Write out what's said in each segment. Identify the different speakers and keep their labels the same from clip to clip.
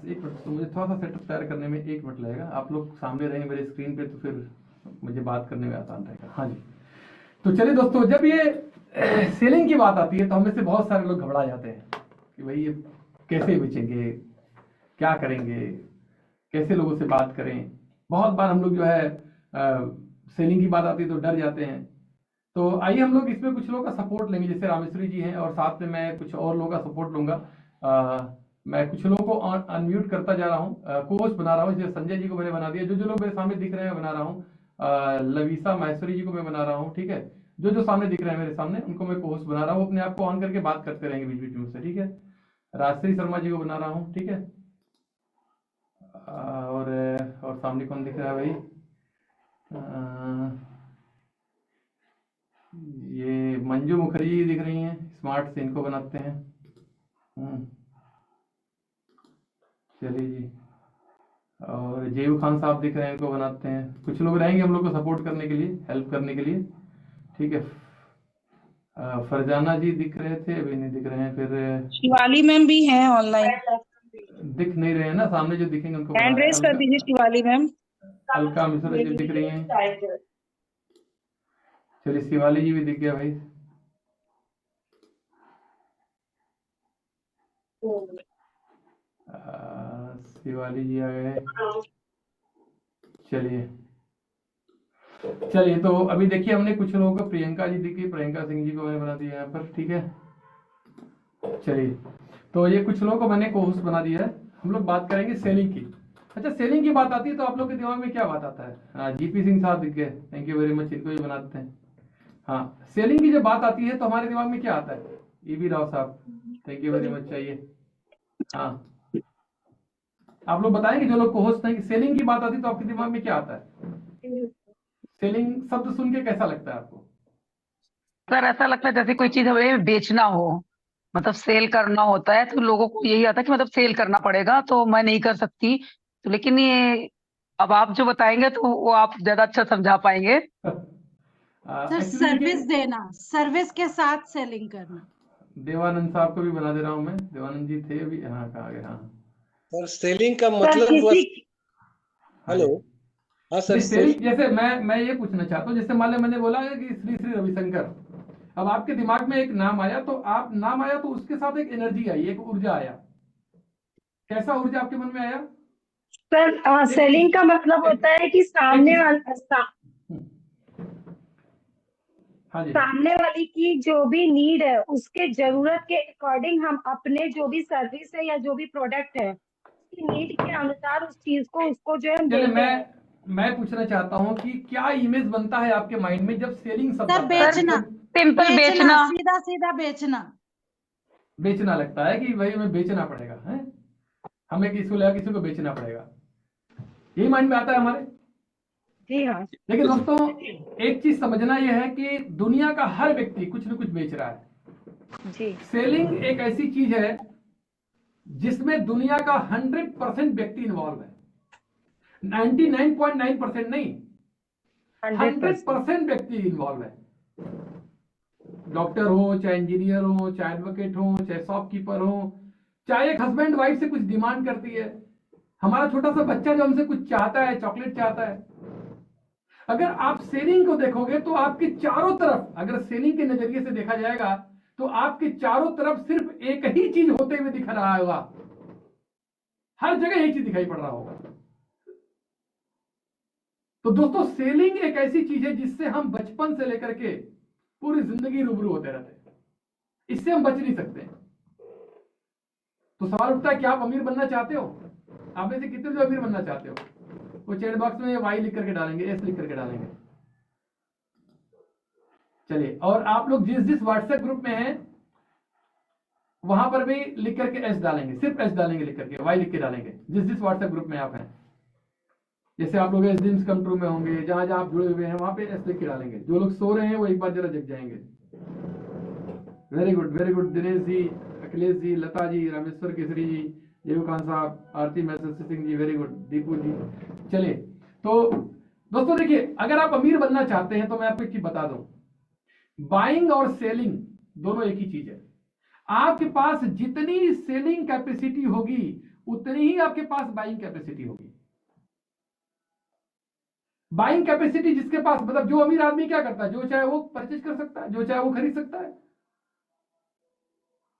Speaker 1: बस 1 मिनट, तो मुझे थोड़ा सा सेटअप तैयार करने में 1 मिनट लगेगा। आप लोग सामने रहेंगे मेरे स्क्रीन पे तो फिर मुझे बात करने में आसान रहेगा। हाँ जी, तो चलिए दोस्तों, जब ये सेलिंग की बात आती है तो हमें से बहुत सारे लोग घबरा जाते हैं कि भाई ये कैसे बेचेंगे, क्या करेंगे, कैसे लोगों से बात करें। बहुत बार हम लोग जो है सेलिंग की बात आती है तो डर जाते हैं। तो आइए हम लोग इसमें कुछ लोगों का सपोर्ट लेंगे, जैसे रामेश्वरी जी हैं और साथ में मैं कुछ और लोगों का सपोर्ट लूंगा। मैं कुछ लोगों को अनम्यूट करता जा रहा हूँ, को-होस्ट बना रहा हूँ। जैसे संजय जी को मैंने बना दिया, जो जो लोग मेरे सामने दिख रहे हैं बना रहा हूँ। लविसा माहेश्वरी जी को मैं बना रहा हूँ, ठीक है। जो जो सामने दिख रहे हैं मेरे सामने उनको मैं को-होस्ट बना रहा हूँ, अपने आप को ऑन करके बात करते रहेंगे बीच बीच में से, ठीक है। राजश्री शर्मा जी को बना रहा हूँ, ठीक है। और सामने कौन दिख रहा है भाई? ये मंजू मुखर्जी दिख रही हैं, स्मार्ट से इनको बनाते हैं। चलिए जी, और जेयू खान साहब दिख रहे हैं, इनको बनाते हैं। कुछ लोग रहेंगे हम लोग को सपोर्ट करने के लिए, हेल्प करने के लिए, ठीक है। फरजाना जी दिख रहे थे, अभी नहीं दिख रहे हैं। फिर
Speaker 2: शिवाली मैम भी हैं ऑनलाइन,
Speaker 1: दिख नहीं रहे हैं ना, सामने जो दिखेंगे उनको बना
Speaker 2: हैंड
Speaker 1: रहे
Speaker 2: रेस कर दीजिए शिवाली मैम।
Speaker 1: अलका मिश्रा जी दिख रही हैं। चलिए शिवाली जी भी दिख गया भाई। शिवाली जी आ गए। चलिए चलिए, तो अभी देखिए हमने कुछ लोगों को, प्रियंका जी दिखी, प्रियंका सिंह जी को मैंने बना दिया यहाँ पर, ठीक है। चलिए, तो ये कुछ लोगों को मैंने को होस्ट बना दिया है। हम लोग बात करेंगे सेलिंग की। अच्छा, सेलिंग की बात आती है तो आप लोग के दिमाग में क्या बात आता है? हाँ, जीपी सिंह साहब दिख गए, थैंक यू वेरी मच, इनको भी बनाते हैं। हाँ, सेलिंग की जब बात आती है तो हमारे दिमाग में क्या आता है? ईबी राव साहब, थैंक यू वेरी मच, चाहिए। हाँ, आप लोग बताएंगे जो लोग को होस्ट हैं कि सेलिंग की बात आती है तो आपके दिमाग में क्या आता है? सेलिंग शब्द सुन के कैसा लगता है आपको?
Speaker 3: सर ऐसा लगता है जैसे कोई चीज हमें बेचना हो, मतलब सेल करना होता है, तो लोगों को यही आता है कि मतलब सेल करना पड़ेगा, तो मैं नहीं कर सकती। तो लेकिन ये अब आप जो बताएंगे तो वो आप ज्यादा अच्छा समझा पाएंगे।
Speaker 4: सर सर्विस देना, सर्विस के साथ सेलिंग करना।
Speaker 1: देवानंद साहब को भी बना दे रहा हूं मैं, देवानंद जी थे अभी, हाँ कहाँ गए? हाँ
Speaker 5: सर सेलिंग का मतलब हुआ। हेलो, हाँ सर,
Speaker 1: सेलिंग जैसे मैं ये पूछना चाहता हूँ, जैसे मान लो मैंने बोला है कि श्री श्री रविशंकर, अब आपके दिमाग में एक नाम आया तो उसके साथ एक एनर्जी आई, एक ऊर्जा आया। कैसा ऊर्जा आपके मन में आया?
Speaker 6: सर सेलिंग का मतलब होता है कि सामने
Speaker 1: हाँ जी,
Speaker 6: सामने वाली की जो भी नीड है उसके जरूरत के अकॉर्डिंग हम अपने जो भी सर्विस है या जो भी प्रोडक्ट है उसकी नीड के अनुसार उस चीज को उसको जो है देते हैं।
Speaker 1: मैं पूछना चाहता हूँ कि क्या इमेज बनता है आपके माइंड में जब सेलिंग शब्द
Speaker 4: सर बेचना,
Speaker 3: सिंपल बेचना,
Speaker 4: सीधा सीधा बेचना।
Speaker 1: बेचना लगता है कि भाई हमें बेचना पड़ेगा, है हमें किसी को बेचना पड़ेगा, यही माइंड में आता है हमारे।
Speaker 6: जी हाँ।
Speaker 1: लेकिन दोस्तों एक चीज समझना यह है कि दुनिया का हर व्यक्ति कुछ न कुछ बेच रहा है
Speaker 6: जी।
Speaker 1: सेलिंग एक ऐसी चीज है जिसमें दुनिया का 100% व्यक्ति इन्वॉल्व है। 99.9% नहीं, 100% व्यक्ति इन्वॉल्व है। डॉक्टर हो, चाहे इंजीनियर हो, चाहे एडवोकेट हो, चाहे शॉपकीपर हो, चाहे एक हस्बैंड वाइफ से कुछ डिमांड करती है, हमारा छोटा सा बच्चा जो हमसे कुछ चाहता है, चॉकलेट चाहता है। अगर आप सेलिंग को देखोगे तो आपके चारों तरफ, अगर सेलिंग के नजरिए से देखा जाएगा तो आपके चारों तरफ सिर्फ एक ही चीज होते हुए दिख रहा होगा, हर जगह एक चीज दिखाई पड़ रहा होगा। तो दोस्तों सेलिंग एक ऐसी चीज है जिससे हम बचपन से लेकर के पूरी जिंदगी रूबरू होते रहते हैं, इससे हम बच नहीं सकते। तो सवाल उठता है कि आप अमीर बनना चाहते हो? आप में से कितने लोग अमीर बनना चाहते हो? वो चैट बॉक्स में वाई लिख करके डालेंगे, एस लिख करके डालेंगे। चलिए, और आप लोग जिस जिस व्हाट्सएप ग्रुप में हैं वहां पर भी लिख करके एस डालेंगे, सिर्फ एस डालेंगे, लिख करके वाई लिख के डालेंगे जिस जिस व्हाट्सएप ग्रुप में आप हैं। जैसे आप लोग एस ड्रीम्स कम ट्रू में होंगे, जहां जहां आप जुड़े हुए हैं वहां पे एस लिख के डालेंगे। जो लोग सो रहे हैं वो एक बार जरा जग जाएंगे। वेरी गुड दिनेश जी, अखिलेश जी, लता जी, रामेश्वर केसरी जी, जेयू खान साहब, आरती message Singh ji, very good, Deepu जी। चलिए, तो दोस्तों देखिए, अगर आप अमीर बनना चाहते हैं तो मैं आपको एक चीज बता दूं, बाइंग और सेलिंग दोनों एक ही चीज है। आपके पास जितनी सेलिंग कैपेसिटी होगी उतनी ही आपके पास बाइंग कैपेसिटी होगी। बाइंग कैपेसिटी जिसके पास, मतलब जो अमीर आदमी क्या करता है, जो चाहे वो परचेज कर सकता है, जो चाहे वो खरीद सकता है।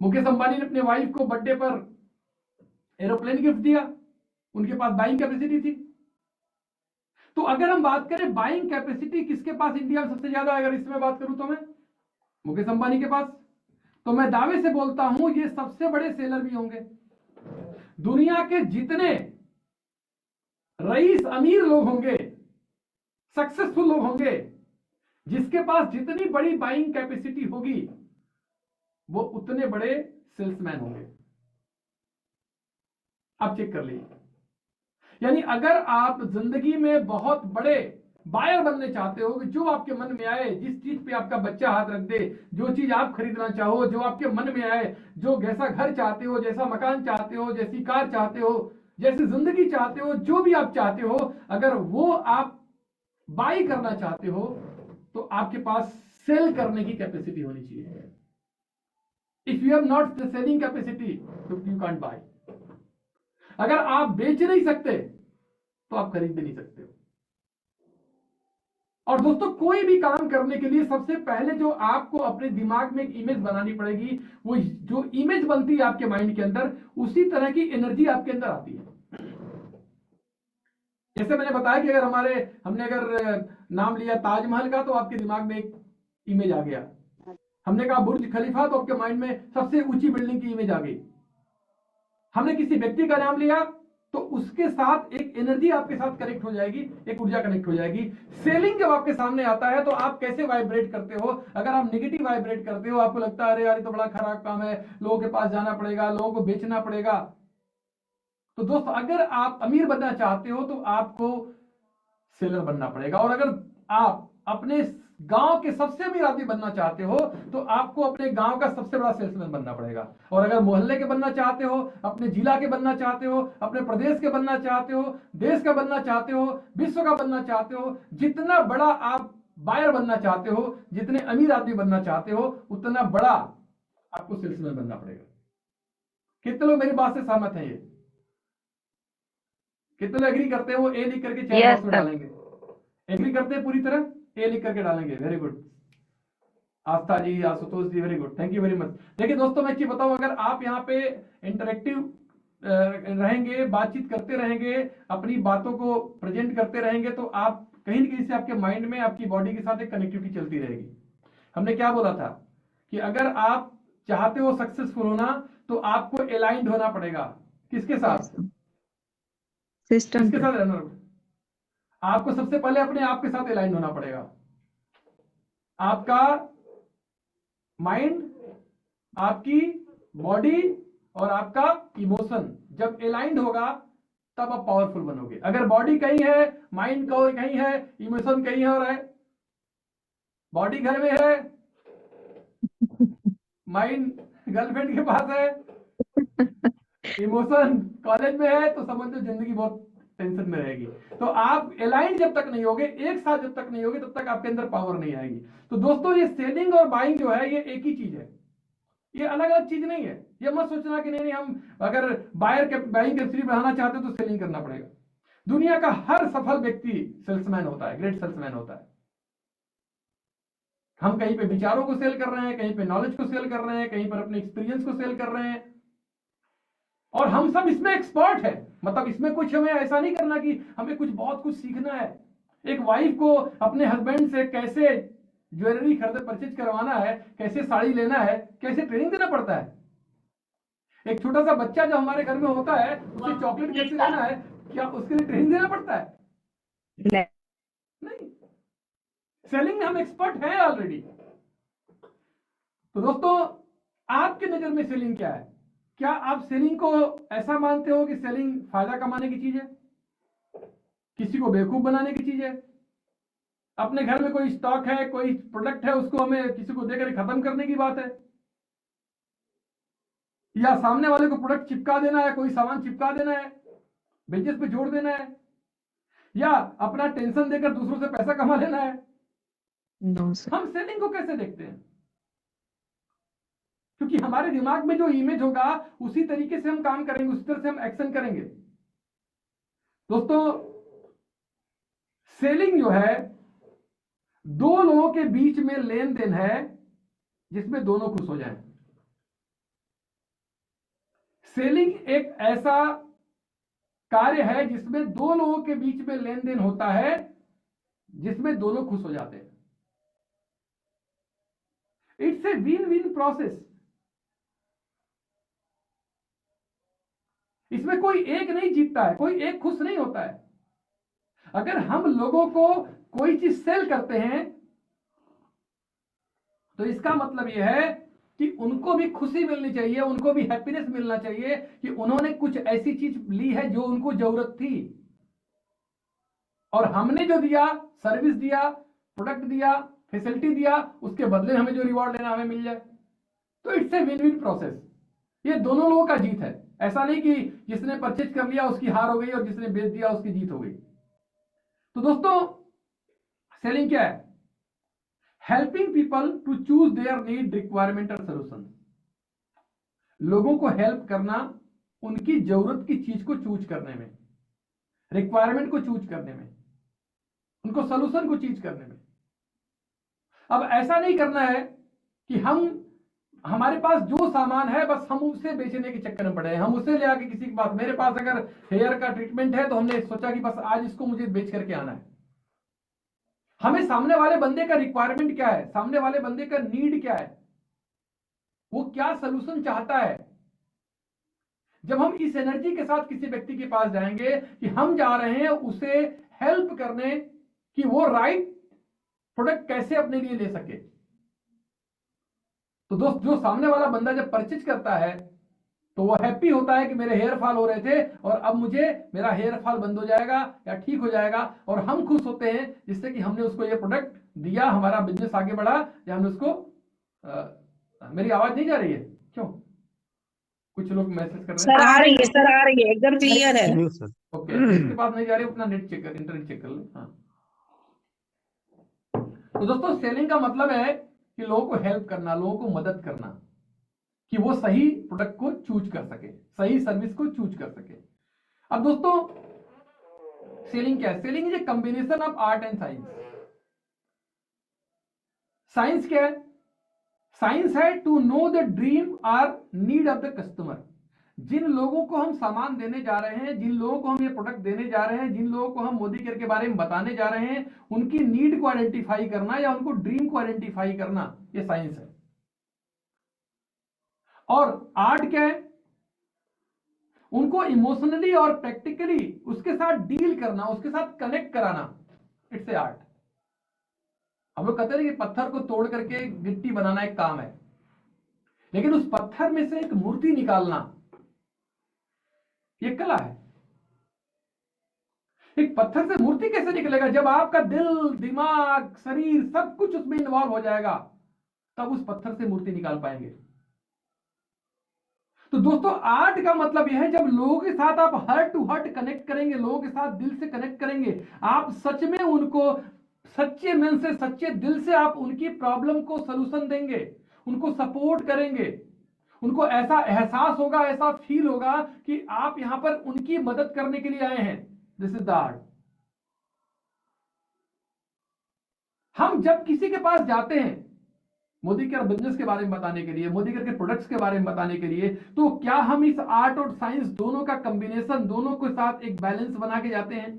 Speaker 1: मुकेश अंबानी ने अपने वाइफ को बर्थडे पर एरोप्लेन गिफ्ट दिया, उनके पास बाइंग कैपेसिटी थी। तो अगर हम बात करें बाइंग कैपेसिटी किसके पास इंडिया में सबसे ज्यादा, अगर इसमें बात करूं तो मैं मुकेश अंबानी के पास, तो मैं दावे से बोलता हूं ये सबसे बड़े सेलर भी होंगे। दुनिया के जितने रईस अमीर लोग होंगे, सक्सेसफुल लोग होंगे, जिसके पास जितनी बड़ी बाइंग कैपेसिटी होगी वो उतने बड़े सेल्समैन होंगे। आप चेक कर लीजिए। यानी अगर आप जिंदगी में बहुत बड़े बायर बनने चाहते हो, कि जो आपके मन में आए, जिस चीज पे आपका बच्चा हाथ रख दे, जो चीज आप खरीदना चाहो, जो आपके मन में आए, जो जैसा घर चाहते हो, जैसा मकान चाहते हो, जैसी कार चाहते हो, जैसी जिंदगी चाहते हो, जो भी आप चाहते हो, अगर वो आप बाई करना चाहते हो तो आपके पास सेल करने की कैपेसिटी होनी चाहिए। If you have not the selling capacity तो यू कांट बाय। अगर आप बेच नहीं सकते तो आप खरीद भी नहीं सकते हो। और दोस्तों, कोई भी काम करने के लिए सबसे पहले जो आपको अपने दिमाग में एक इमेज बनानी पड़ेगी, वो जो इमेज बनती है आपके माइंड के अंदर, उसी तरह की एनर्जी आपके अंदर आती है। जैसे मैंने बताया कि अगर हमने अगर नाम लिया ताजमहल का तो आपके दिमाग में एक इमेज आ गया। हमने कहा बुर्ज खलीफा तो आपके माइंड में सबसे ऊंची बिल्डिंग की इमेज आ गई। हमने किसी व्यक्ति का नाम लिया तो उसके साथ एक एनर्जी आपके साथ कनेक्ट हो जाएगी, एक ऊर्जा कनेक्ट हो जाएगी। सेलिंग जब आपके सामने आता है तो आप कैसे वाइब्रेट करते हो? अगर आप नेगेटिव वाइब्रेट करते हो, आपको लगता है अरे यार ये तो बड़ा खराब काम है, लोगों के पास जाना पड़ेगा, लोगों को बेचना पड़ेगा। तो दोस्तों, अगर आप अमीर बनना चाहते हो तो आपको सेलर बनना पड़ेगा। और अगर आप अपने गांव के सबसे अमीर आदमी बनना चाहते हो तो आपको अपने गांव का सबसे बड़ा सेल्समैन बनना पड़ेगा। और अगर मोहल्ले के बनना चाहते हो, अपने जिला के बनना चाहते हो, अपने प्रदेश के बनना चाहते हो, देश का बनना चाहते हो, विश्व का बनना चाहते हो, जितना बड़ा आप बायर बनना चाहते हो, जितने अमीर आदमी बनना चाहते हो, उतना बड़ा आपको सेल्समैन बनना पड़ेगा। कितने लोग मेरी बात से सहमत हैं? ये कितने लोग एग्री करते हैं? वो ए लिख करके चैट बॉक्स में डालेंगे। एग्री करते हैं पूरी तरह? ए लिख करके डालेंगे। Very good Astha ji, Ashutosh ji, very good, thank you very much. देखिए दोस्तों, मैं एक चीज बताऊं, अगर आप यहाँ पे इंटरेक्टिव रहेंगे, बातचीत करते रहेंगे, अपनी बातों को प्रेजेंट करते रहेंगे, तो आप कहीं ना कहीं से आपके माइंड में, आपकी बॉडी के साथ एक कनेक्टिविटी चलती रहेगी। हमने क्या बोला था कि अगर आप चाहते हो सक्सेसफुल होना तो आपको अलाइंड होना पड़ेगा। किसके साथ? सिस्टम के साथ रहना। आपको सबसे पहले अपने आप के साथ अलाइन होना पड़ेगा। आपका माइंड, आपकी बॉडी और आपका इमोशन जब अलाइंड होगा तब आप पावरफुल बनोगे। अगर बॉडी कहीं है, माइंड कहीं है, इमोशन कहीं है, और है बॉडी घर में है, माइंड गर्लफ्रेंड के पास है, इमोशन कॉलेज में है, तो समझ लो जिंदगी बहुत टेंशन में रहेगी। तो आप अलाइन जब तक नहीं होगे, एक साथ जब तक नहीं होगे, तब तक आपके अंदर पावर नहीं आएगी। तो दोस्तों, ये सेलिंग और बाइंग जो है ये एक ही चीज है, ये अलग अलग चीज नहीं है। ये मत सोचना कि नहीं हम अगर बाइंग कैपेसिटी बढ़ाना चाहते हो तो सेलिंग करना पड़ेगा। दुनिया का हर सफल व्यक्ति सेल्समैन होता है, ग्रेट सेल्समैन होता है। हम कहीं पे विचारों को सेल कर रहे हैं, कहीं पे नॉलेज को सेल कर रहे हैं, कहीं पर अपने एक्सपीरियंस को सेल कर रहे हैं, और हम सब इसमें एक्सपर्ट है। मतलब इसमें कुछ हमें ऐसा नहीं करना कि हमें बहुत कुछ सीखना है। एक वाइफ को अपने हस्बैंड से कैसे ज्वेलरी परचेज करवाना है, कैसे साड़ी लेना है, कैसे ट्रेनिंग देना पड़ता है। एक छोटा सा बच्चा जो हमारे घर में होता है, उसे चॉकलेट कैसे लेना है, क्या उसके लिए ट्रेनिंग देना पड़ता है? नहीं। सेलिंग में हम एक्सपर्ट हैं ऑलरेडी। तो दोस्तों, आपके नजर में सेलिंग क्या है? क्या आप सेलिंग को ऐसा मानते हो कि सेलिंग फायदा कमाने की चीज है, किसी को बेवकूफ बनाने की चीज है? अपने घर में कोई स्टॉक है, कोई प्रोडक्ट है, उसको हमें किसी को देकर खत्म करने की बात है, या सामने वाले को प्रोडक्ट चिपका देना है, कोई सामान चिपका देना है, बिजनेस पे जोड़ देना है, या अपना टेंशन देकर दूसरों से पैसा कमा लेना है? हम सेलिंग को कैसे देखते हैं? क्योंकि हमारे दिमाग में जो इमेज होगा उसी तरीके से हम काम करेंगे, उसी तरह से हम एक्शन करेंगे। दोस्तों, सेलिंग जो है दो लोगों के बीच में लेन देन है जिसमें दोनों खुश हो जाएं। सेलिंग एक ऐसा कार्य है जिसमें दो लोगों के बीच में लेन देन होता है जिसमें दोनों खुश हो जाते हैं। It's a win win process. इसमें कोई एक नहीं जीतता है, कोई एक खुश नहीं होता है। अगर हम लोगों को कोई चीज सेल करते हैं तो इसका मतलब यह है कि उनको भी खुशी मिलनी चाहिए, उनको भी हैप्पीनेस मिलना चाहिए कि उन्होंने कुछ ऐसी चीज ली है जो उनको जरूरत थी, और हमने जो दिया, सर्विस दिया, प्रोडक्ट दिया, फैसिलिटी दिया, उसके बदले हमें जो रिवॉर्ड लेना हमें मिल जाए। तो it's a win win process. ये दोनों लोगों का जीत है। ऐसा नहीं कि जिसने परचेज कर लिया उसकी हार हो गई और जिसने बेच दिया उसकी जीत हो गई। तो दोस्तों, सेलिंग क्या है? Helping people to choose their need, requirement और सोल्यूशन। लोगों को हेल्प करना उनकी जरूरत की चीज को चूज करने में, रिक्वायरमेंट को चूज करने में, उनको सोल्यूशन को चूज करने में। अब ऐसा नहीं करना है कि हमारे पास जो सामान है बस हम उसे बेचने के चक्कर में पड़े हैं। हम उसे ले आके किसी के पास, मेरे पास अगर हेयर का ट्रीटमेंट है तो हमने सोचा कि बस आज इसको मुझे बेच करके आना है। हमें सामने वाले बंदे का रिक्वायरमेंट क्या है, सामने वाले बंदे का नीड क्या है, वो क्या सोल्यूशन चाहता है। जब हम इस एनर्जी के साथ किसी व्यक्ति के पास जाएंगे कि हम जा रहे हैं उसे हेल्प करने कि वो राइट प्रोडक्ट कैसे अपने लिए ले सके, तो दोस्त जो सामने वाला बंदा जब परचेज करता है तो वो हैप्पी होता है कि मेरे हेयर फॉल हो रहे थे और अब मुझे मेरा हेयर फॉल बंद हो जाएगा या ठीक हो जाएगा, और हम खुश होते हैं जिससे कि हमने उसको ये प्रोडक्ट दिया, हमारा बिजनेस आगे बढ़ा, या हमने उसको मेरी आवाज नहीं जा रही है? क्यों? कुछ लोग मैसेज कर रहे हैं।
Speaker 2: सर आ रही है, सर आ रही है, एकदम क्लियर है।
Speaker 1: ओके, जिसके पास नहीं जा रही अपना नेट चेक कर, इंटरनेट चेक कर ले। हाँ, तो दोस्तों, सेलिंग का मतलब है कि लोगों को हेल्प करना, लोगों को मदद करना कि वो सही प्रोडक्ट को चूज कर सके, सही सर्विस को चूज कर सके। अब दोस्तों, सेलिंग क्या है? Selling is a combination of art and science. Science क्या है? साइंस है टू नो द ड्रीम और नीड ऑफ द कस्टमर। जिन लोगों को हम सामान देने जा रहे हैं, जिन लोगों को हम ये प्रोडक्ट देने जा रहे हैं, जिन लोगों को हम मोदी केयर के बारे में बताने जा रहे हैं, उनकी नीड को आइडेंटिफाई करना या उनको ड्रीम को आइडेंटिफाई करना, ये साइंस है। और आर्ट क्या है? उनको इमोशनली और प्रैक्टिकली उसके साथ डील करना, उसके साथ कनेक्ट कराना, इट्स ए आर्ट। हम लोग कहते हैं कि पत्थर को तोड़ करके गिट्टी बनाना एक काम है, लेकिन उस पत्थर में से एक मूर्ति निकालना ये कला है। एक पत्थर से मूर्ति कैसे निकलेगा? जब आपका दिल, दिमाग, शरीर सब कुछ उसमें इन्वॉल्व हो जाएगा, तब उस पत्थर से मूर्ति निकाल पाएंगे। तो दोस्तों, आर्ट का मतलब यह है जब लोगों के साथ आप हार्ट टू हार्ट कनेक्ट करेंगे, लोगों के साथ दिल से कनेक्ट करेंगे, आप सच में उनको सच्चे मन से, सच्चे दिल से आप उनकी प्रॉब्लम को सलूशन देंगे, उनको सपोर्ट करेंगे, उनको ऐसा एहसास होगा, ऐसा फील होगा कि आप यहां पर उनकी मदद करने के लिए आए हैं। This is the art. हम जब किसी के पास जाते हैं मोदी केयर बिजनेस के बारे में बताने के लिए, मोदी केयर के प्रोडक्ट्स के बारे में बताने के लिए, तो क्या हम इस आर्ट और साइंस दोनों का कॉम्बिनेशन, दोनों के साथ एक बैलेंस बना के जाते हैं?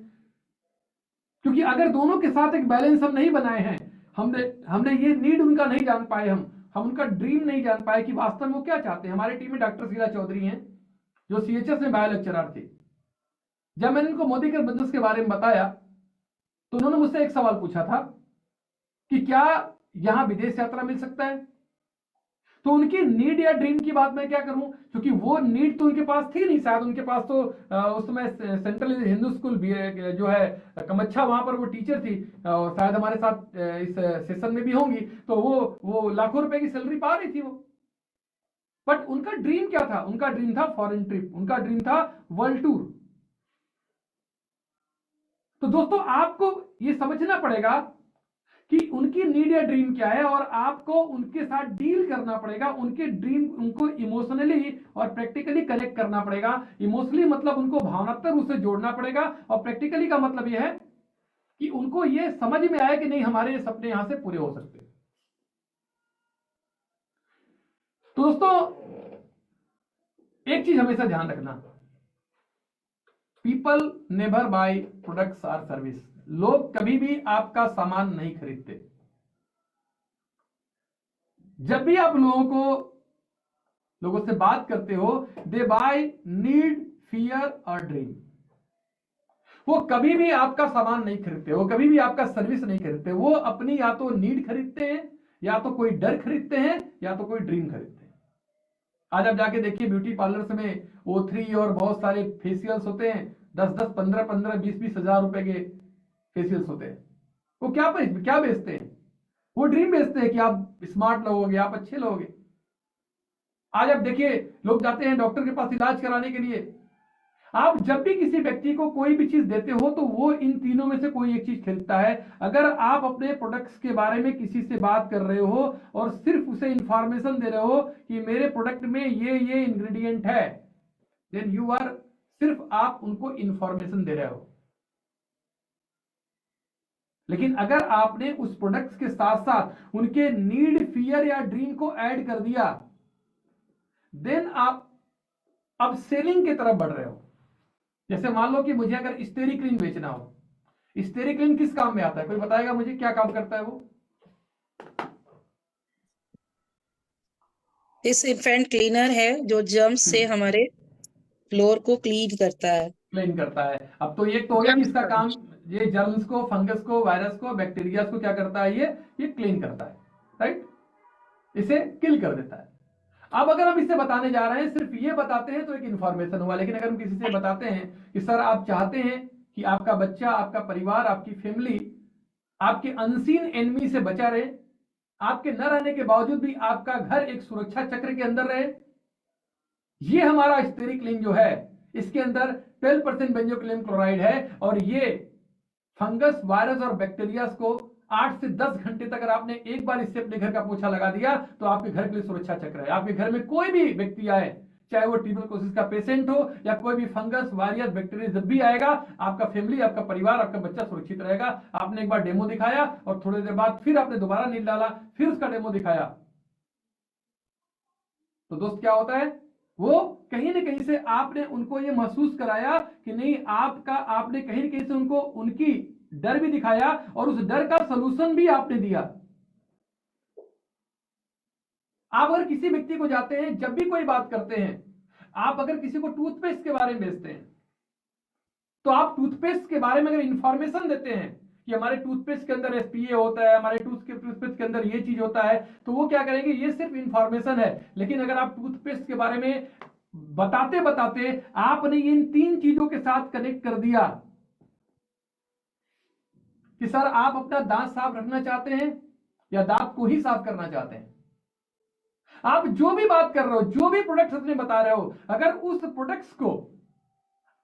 Speaker 1: क्योंकि अगर दोनों के साथ एक बैलेंस हम नहीं बनाए हैं, हमने ये नीड उनका नहीं जान पाए, हम उनका ड्रीम नहीं जान पाए कि वास्तव में वो क्या चाहते हैं। हमारी टीम में डॉक्टर शीला चौधरी हैं जो सीएचएस में बायो लेक्चरर थी। जब मैंने उनको मोदी केयर बिजनेस के बारे में बताया तो उन्होंने मुझसे एक सवाल पूछा था कि क्या यहां विदेश यात्रा मिल सकता है? तो उनकी नीड या ड्रीम की बात मैं क्या करूं, क्योंकि वो नीड तो उनके पास थी नहीं, शायद उनके पास तो उस समय सेंट्रल हिंदू स्कूल जो है कमच्छा, वहां पर वो टीचर थी, शायद हमारे साथ इस सेशन में भी होंगी, तो वो लाखों रुपए की सैलरी पा रही थी वो। बट उनका ड्रीम क्या था? उनका ड्रीम था फॉरेन ट्रिप, उनका ड्रीम था वर्ल्ड टूर। तो दोस्तों, आपको ये समझना पड़ेगा कि उनकी नीड या ड्रीम क्या है, और आपको उनके साथ डील करना पड़ेगा, उनके ड्रीम उनको इमोशनली और प्रैक्टिकली कनेक्ट करना पड़ेगा। इमोशनली मतलब उनको भावनात्मक रूप से जोड़ना पड़ेगा, और प्रैक्टिकली का मतलब यह है कि उनको यह समझ में आए कि नहीं हमारे ये सपने यहां से पूरे हो सकते हैं। तो दोस्तों एक चीज हमेशा ध्यान रखना, पीपल नेवर बाय प्रोडक्ट्स और सर्विस। लोग कभी भी आपका सामान नहीं खरीदते। जब भी आप लोगों से बात करते हो, दे बाय नीड, फियर और ड्रीम। वो कभी भी आपका सामान नहीं खरीदते, वो कभी भी आपका सर्विस नहीं खरीदते। वो अपनी या तो नीड खरीदते हैं, या तो कोई डर खरीदते हैं, या तो कोई ड्रीम खरीदते हैं। आज आप जाके देखिए ब्यूटी पार्लर्स में O3 और बहुत सारे फेशियल्स होते हैं, 10-10, 15-15, 20-20 हजार रुपए के फेशियल्स होते हैं। वो क्या बेचते हैं? वो ड्रीम बेचते हैं कि आप स्मार्ट लोगे, आप अच्छे लोगे। आज आप देखिए लोग जाते हैं डॉक्टर के पास इलाज कराने के लिए। आप जब भी किसी व्यक्ति को कोई भी चीज देते हो तो वो इन तीनों में से कोई एक चीज खरीदता है। अगर आप अपने प्रोडक्ट्स के बारे में किसी से बात कर रहे हो और सिर्फ उसे इंफॉर्मेशन दे रहे हो कि मेरे प्रोडक्ट में ये इंग्रेडिएंट है, देन यू आर, सिर्फ आप उनको इंफॉर्मेशन दे रहे हो। लेकिन अगर आपने उस प्रोडक्ट्स के साथ साथ उनके नीड, फियर या ड्रीम को ऐड कर दिया, देन आप अब सेलिंग की तरफ बढ़ रहे हो। जैसे मान लो कि मुझे अगर स्टेरिक्लीन बेचना हो, स्टेरिक्लीन किस काम में आता है? कोई बताएगा मुझे क्या काम करता है वो?
Speaker 2: डिसइंफेक्टेंट क्लीनर है जो जर्म्स से हमारे फ्लोर को क्लीन करता है।
Speaker 1: क्लीन करता है। अब तो ये तो हो गया कि इसका काम, ये जर्म्स को, फंगस को, वायरस को, बैक्टीरिया को क्या करता है? ये क्लीन करता है, राइट? इसे किल कर देता है। अब अगर हम इसे बताने जा रहे हैं, सिर्फ ये बताते हैं तो एक इंफॉर्मेशन हुआ। लेकिन अगर हम किसी से बताते हैं कि सर आप चाहते हैं कि आपका बच्चा, आपका परिवार, आपकी फैमिली आपके अनसीन एनिमी से बचा रहे, आपके न रहने के बावजूद भी आपका घर एक सुरक्षा चक्र के अंदर रहे, ये हमारा स्टेरिक्लीन जो है, इसके अंदर 12% बेंजोक्लेम क्लोराइड है, और ये फंगस, वायरस और बैक्टीरिया को 8 से 10 घंटे तक अगर आपने एक बार इससे अपने घर का पोछा लगा दिया तो आपके घर के लिए सुरक्षा चक्र है। आपके घर में कोई भी व्यक्ति आए, चाहे वो ट्यूबरकुलोसिस का पेशेंट हो या कोई भी फंगस, वायरस, बैक्टीरिया जब भी आएगा, आपका फैमिली, आपका परिवार, आपका बच्चा सुरक्षित रहेगा। आपने एक बार डेमो दिखाया और थोड़ी देर बाद फिर आपने दोबारा नील डाला, फिर उसका डेमो दिखाया, तो दोस्त क्या होता है? वो कहीं ना कहीं से आपने उनको ये महसूस कराया कि नहीं, आपने कहीं ना कहीं से उनको उनकी डर भी दिखाया और उस डर का सलूशन भी आपने दिया। आप अगर किसी व्यक्ति को जाते हैं, जब भी कोई बात करते हैं, आप अगर किसी को टूथपेस्ट के बारे में बेचते हैं, तो आप टूथपेस्ट के बारे में अगर इंफॉर्मेशन देते हैं कि हमारे टूथपेस्ट के अंदर SPA होता है, हमारे टूथपेस्ट के अंदर ये चीज होता है, तो वो क्या करेंगे? ये सिर्फ इंफॉर्मेशन है। लेकिन अगर आप टूथपेस्ट के बारे में बताते बताते आपने इन 3 चीजों के साथ कनेक्ट कर दिया कि सर आप अपना दांत साफ रखना चाहते हैं या दांत को ही साफ करना चाहते हैं, आप जो भी बात कर रहे हो, जो भी प्रोडक्ट्स अपने बता रहे हो, अगर उस प्रोडक्ट्स को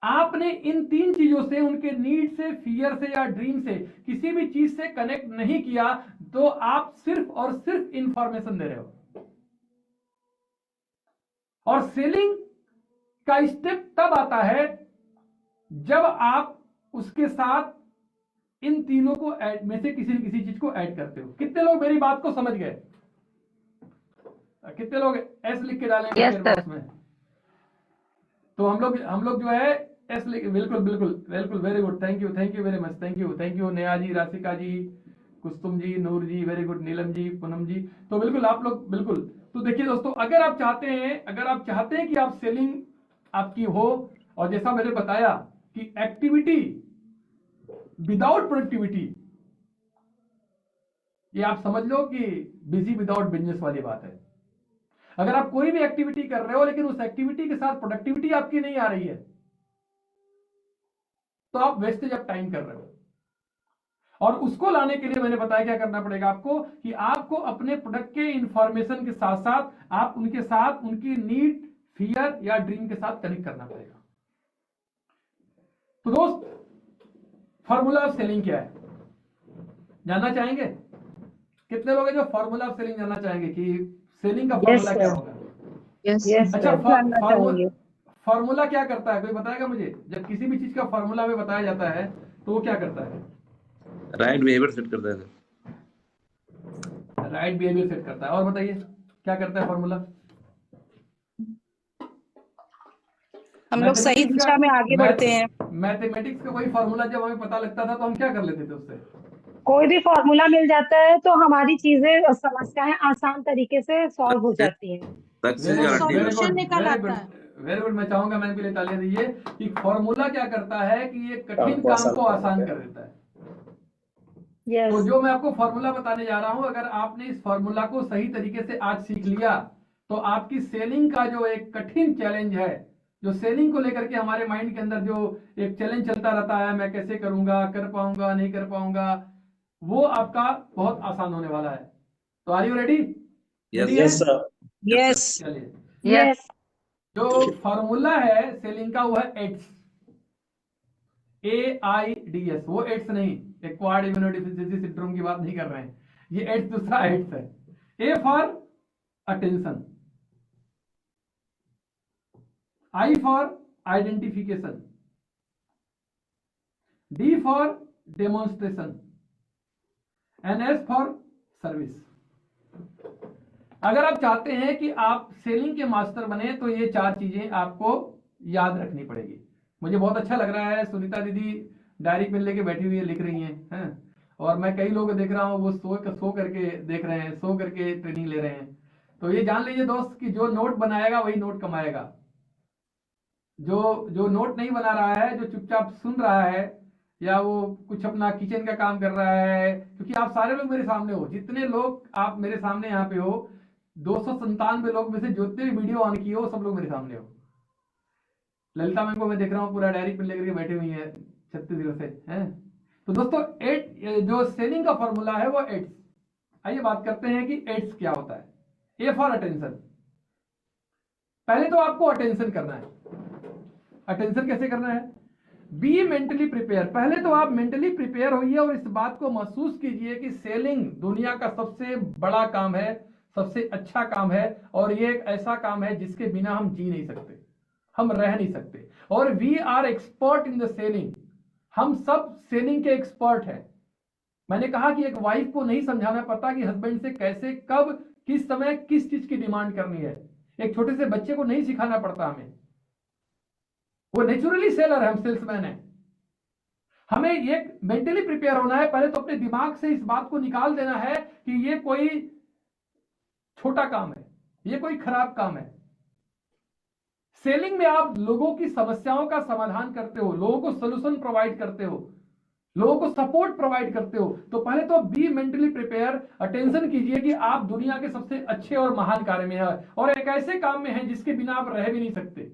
Speaker 1: आपने इन 3 चीजों से, उनके नीड से, फियर से या ड्रीम से, किसी भी चीज से कनेक्ट नहीं किया, तो आप सिर्फ और सिर्फ इंफॉर्मेशन दे रहे हो। और सेलिंग का स्टेप तब आता है जब आप उसके साथ इन तीनों को में से किसी न किसी चीज को ऐड करते हो। कितने लोग मेरी बात को समझ गए? कितने लोग एस लिख के डालेंगे
Speaker 3: Yes,
Speaker 1: बॉक्स में? तो हम लोग जो है एस लिख, बिल्कुल बिल्कुल बिल्कुल, very good, thank you very much, thank you Neha ji, Rashika ji, Kustum ji, Noor ji, very good, Neelam ji, Poonam ji. तो बिल्कुल आप लोग बिल्कुल। तो देखिए दोस्तों, अगर आप चाहते हैं कि आप सेलिंग आपकी हो, और जैसा मैंने बताया कि एक्टिविटी विदाउट प्रोडक्टिविटी, ये आप समझ लो कि बिजी विदाउट बिजनेस वाली बात है। अगर आप कोई भी एक्टिविटी कर रहे हो लेकिन उस एक्टिविटी के साथ प्रोडक्टिविटी आपकी नहीं आ रही है, तो आप वेस्टेज ऑफ टाइम कर रहे हो। और उसको लाने के लिए मैंने बताया क्या करना पड़ेगा आपको, कि आपको अपने प्रोडक्ट के इंफॉर्मेशन के साथ साथ आप उनके साथ उनकी नीड, फियर या ड्रीम के साथ कनेक्ट करना पड़ेगा। तो दोस्त, फॉर्मूला ऑफ सेलिंग क्या है, जानना चाहेंगे? कितने लोग हैं जो फॉर्मूला ऑफ सेलिंग जानना चाहेंगे कि सेलिंग का
Speaker 6: Yes,
Speaker 1: फॉर्मूला क्या
Speaker 6: sir.
Speaker 1: होगा?
Speaker 6: Yes,
Speaker 1: अच्छा,
Speaker 6: sir. जानना चाहेंगे।
Speaker 1: फॉर्मूला क्या करता है, कोई बताएगा मुझे? जब किसी भी चीज का फॉर्मूला में बताया जाता है तो वो क्या करता है?
Speaker 7: राइट बिहेवियर सेट करता है।
Speaker 1: राइट बिहेवियर सेट करता है। और बताइए क्या करता है फॉर्मूला?
Speaker 2: हम लोग सही दिशा में आगे बढ़ते हैं।
Speaker 1: मैथमेटिक्स का कोई फॉर्मूला जब हमें पता लगता था तो हम क्या कर लेते थे उससे?
Speaker 6: कोई भी फॉर्मूला मिल जाता है तो हमारी चीजें समस्याएं आसान तरीके से सॉल्व हो जाती हैं।
Speaker 7: सक्सेस
Speaker 4: वो
Speaker 7: गारंटी।
Speaker 4: सॉल्यूशन निकल आता है।
Speaker 1: Very good. मैं चाहूंगा मैम के लिए तालियां दीजिए कि फॉर्मूला क्या करता है कि ये कठिन काम को आसान कर देता है।
Speaker 6: यस
Speaker 1: तो जो मैं आपको फॉर्मूला बताने जा रहा हूं, अगर आपने इस फॉर्मूला को सही तरीके से आज सीख लिया तो आपकी सेलिंग का जो एक कठिन चैलेंज है, जो सेलिंग को लेकर के हमारे माइंड के अंदर जो एक चैलेंज चलता रहता है, मैं कैसे करूंगा, कर पाऊंगा नहीं कर पाऊंगा, वो आपका बहुत आसान होने वाला है। तो are you ready?
Speaker 5: Yes sir.
Speaker 2: Yes.
Speaker 1: चलिए,
Speaker 6: यस
Speaker 1: जो फॉर्मूला है सेलिंग का वो है एड्स, AIDS। वो एड्स नहीं, एक्वायर्ड इम्यूनोडेफिशिएंसी सिंड्रोम की बात नहीं कर रहे हैं, ये एड्स दूसरा एड्स है। A for attention, I for identification, D for demonstration, and S for service। अगर आप चाहते हैं कि आप सेलिंग के मास्टर बने तो ये चार चीजें आपको याद रखनी पड़ेगी। मुझे बहुत अच्छा लग रहा है, सुनीता दीदी डायरी पेन लेके बैठी हुई है, लिख रही हैं, और मैं कई लोग देख रहा हूँ वो सो करके देख रहे हैं, सो करके ट्रेनिंग ले रहे हैं। तो ये जान लीजिए दोस्त कि जो नोट बनाएगा वही नोट कमाएगा। जो नोट नहीं बना रहा है, जो चुपचाप सुन रहा है या वो कुछ अपना किचन का काम कर रहा है, क्योंकि आप सारे लोग मेरे सामने हो, जितने लोग आप मेरे सामने यहाँ पे हो, 297 लोग में से जितने भी वीडियो ऑन किए हो सब लोग मेरे सामने हो। ललिता मैम को मैं देख रहा हूँ पूरा डायरी पेन लेकर के बैठे हुई है छत्तीसगढ़ से हैं। तो दोस्तों जो सेलिंग का फॉर्मूला है वो एड्स। आइए बात करते हैं कि एड्स क्या होता है। ए फॉर अटेंशन, पहले तो आपको अटेंशन करना है। अटेंशन कैसे करना है? Be mentally prepare. पहले तो आप मेंटली प्रिपेयर होइए और इस बात को महसूस कीजिए कि सेलिंग दुनिया का सबसे बड़ा काम है, सबसे अच्छा काम है, और ये एक ऐसा काम है जिसके बिना हम जी नहीं सकते, हम रह नहीं सकते। और we are expert in the selling, हम सब सेलिंग के एक्सपर्ट हैं। मैंने कहा कि एक वाइफ को नहीं समझाना पड़ता कि हस्बैंड से कैसे, कब, किस समय किस चीज की डिमांड करनी है। एक छोटे से बच्चे को नहीं सिखाना पड़ता हमें, वो नेचुरली सेलर है, हम सेल्समैन है। हमें एक मेंटली प्रिपेयर होना है, पहले तो अपने दिमाग से इस बात को निकाल देना है कि ये कोई छोटा काम है, ये कोई खराब काम है। सेलिंग में आप लोगों की समस्याओं का समाधान करते हो, लोगों को सोल्यूशन प्रोवाइड करते हो, लोगों को सपोर्ट प्रोवाइड करते हो। तो पहले तो बी मेंटली प्रिपेयर, अटेंशन कीजिए कि आप दुनिया के सबसे अच्छे और महान कार्य में है, और एक ऐसे काम में है जिसके बिना आप रह भी नहीं सकते।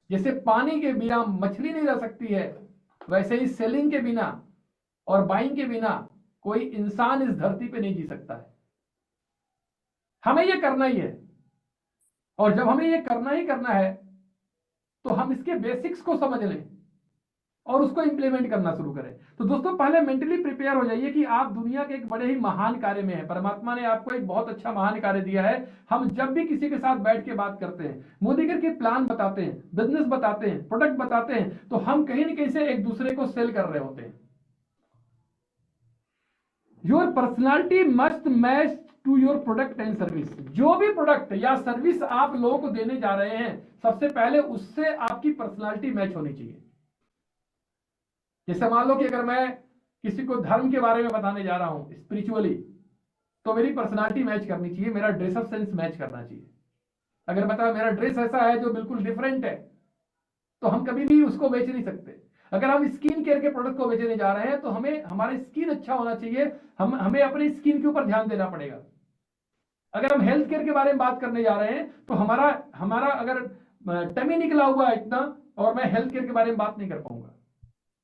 Speaker 1: जैसे पानी के बिना मछली नहीं रह सकती है, वैसे ही सेलिंग के बिना और बाइंग के बिना कोई इंसान इस धरती पे नहीं जी सकता है। हमें ये करना ही है, और जब हमें ये करना ही करना है तो हम इसके बेसिक्स को समझ लें और उसको इंप्लीमेंट करना शुरू करें। तो दोस्तों पहले मेंटली प्रिपेयर हो जाइए कि आप दुनिया के एक बड़े ही महान कार्य में हैं। परमात्मा ने आपको एक बहुत अच्छा महान कार्य दिया है। हम जब भी किसी के साथ बैठ के बात करते हैं, मोदी के प्लान बताते हैं, बिजनेस बताते हैं, प्रोडक्ट बताते हैं, तो हम कहीं ना कहीं से एक दूसरे को सेल कर रहे होते हैं। Your personality must match to your product and service. जो भी प्रोडक्ट या सर्विस आप लोगों को देने जा रहे हैं, सबसे पहले उससे आपकी पर्सनैलिटी मैच होनी चाहिए। जैसे मान लो कि अगर मैं किसी को धर्म के बारे में बताने जा रहा हूं स्पिरिचुअली, तो मेरी पर्सनालिटी मैच करनी चाहिए, मेरा ड्रेसअप सेंस मैच करना चाहिए। अगर मतलब मेरा ड्रेस ऐसा है जो बिल्कुल डिफरेंट है, तो हम कभी भी उसको बेच नहीं सकते। अगर हम स्किन केयर के प्रोडक्ट को बेचने जा रहे हैं तो हमें हमारा स्किन अच्छा होना चाहिए, हमें अपनी स्किन के ऊपर ध्यान देना पड़ेगा। अगर हम हेल्थ केयर के बारे में बात करने जा रहे हैं तो हमारा अगर टमी निकला हुआ है इतना, और मैं हेल्थ केयर के बारे में बात नहीं कर पाऊंगा।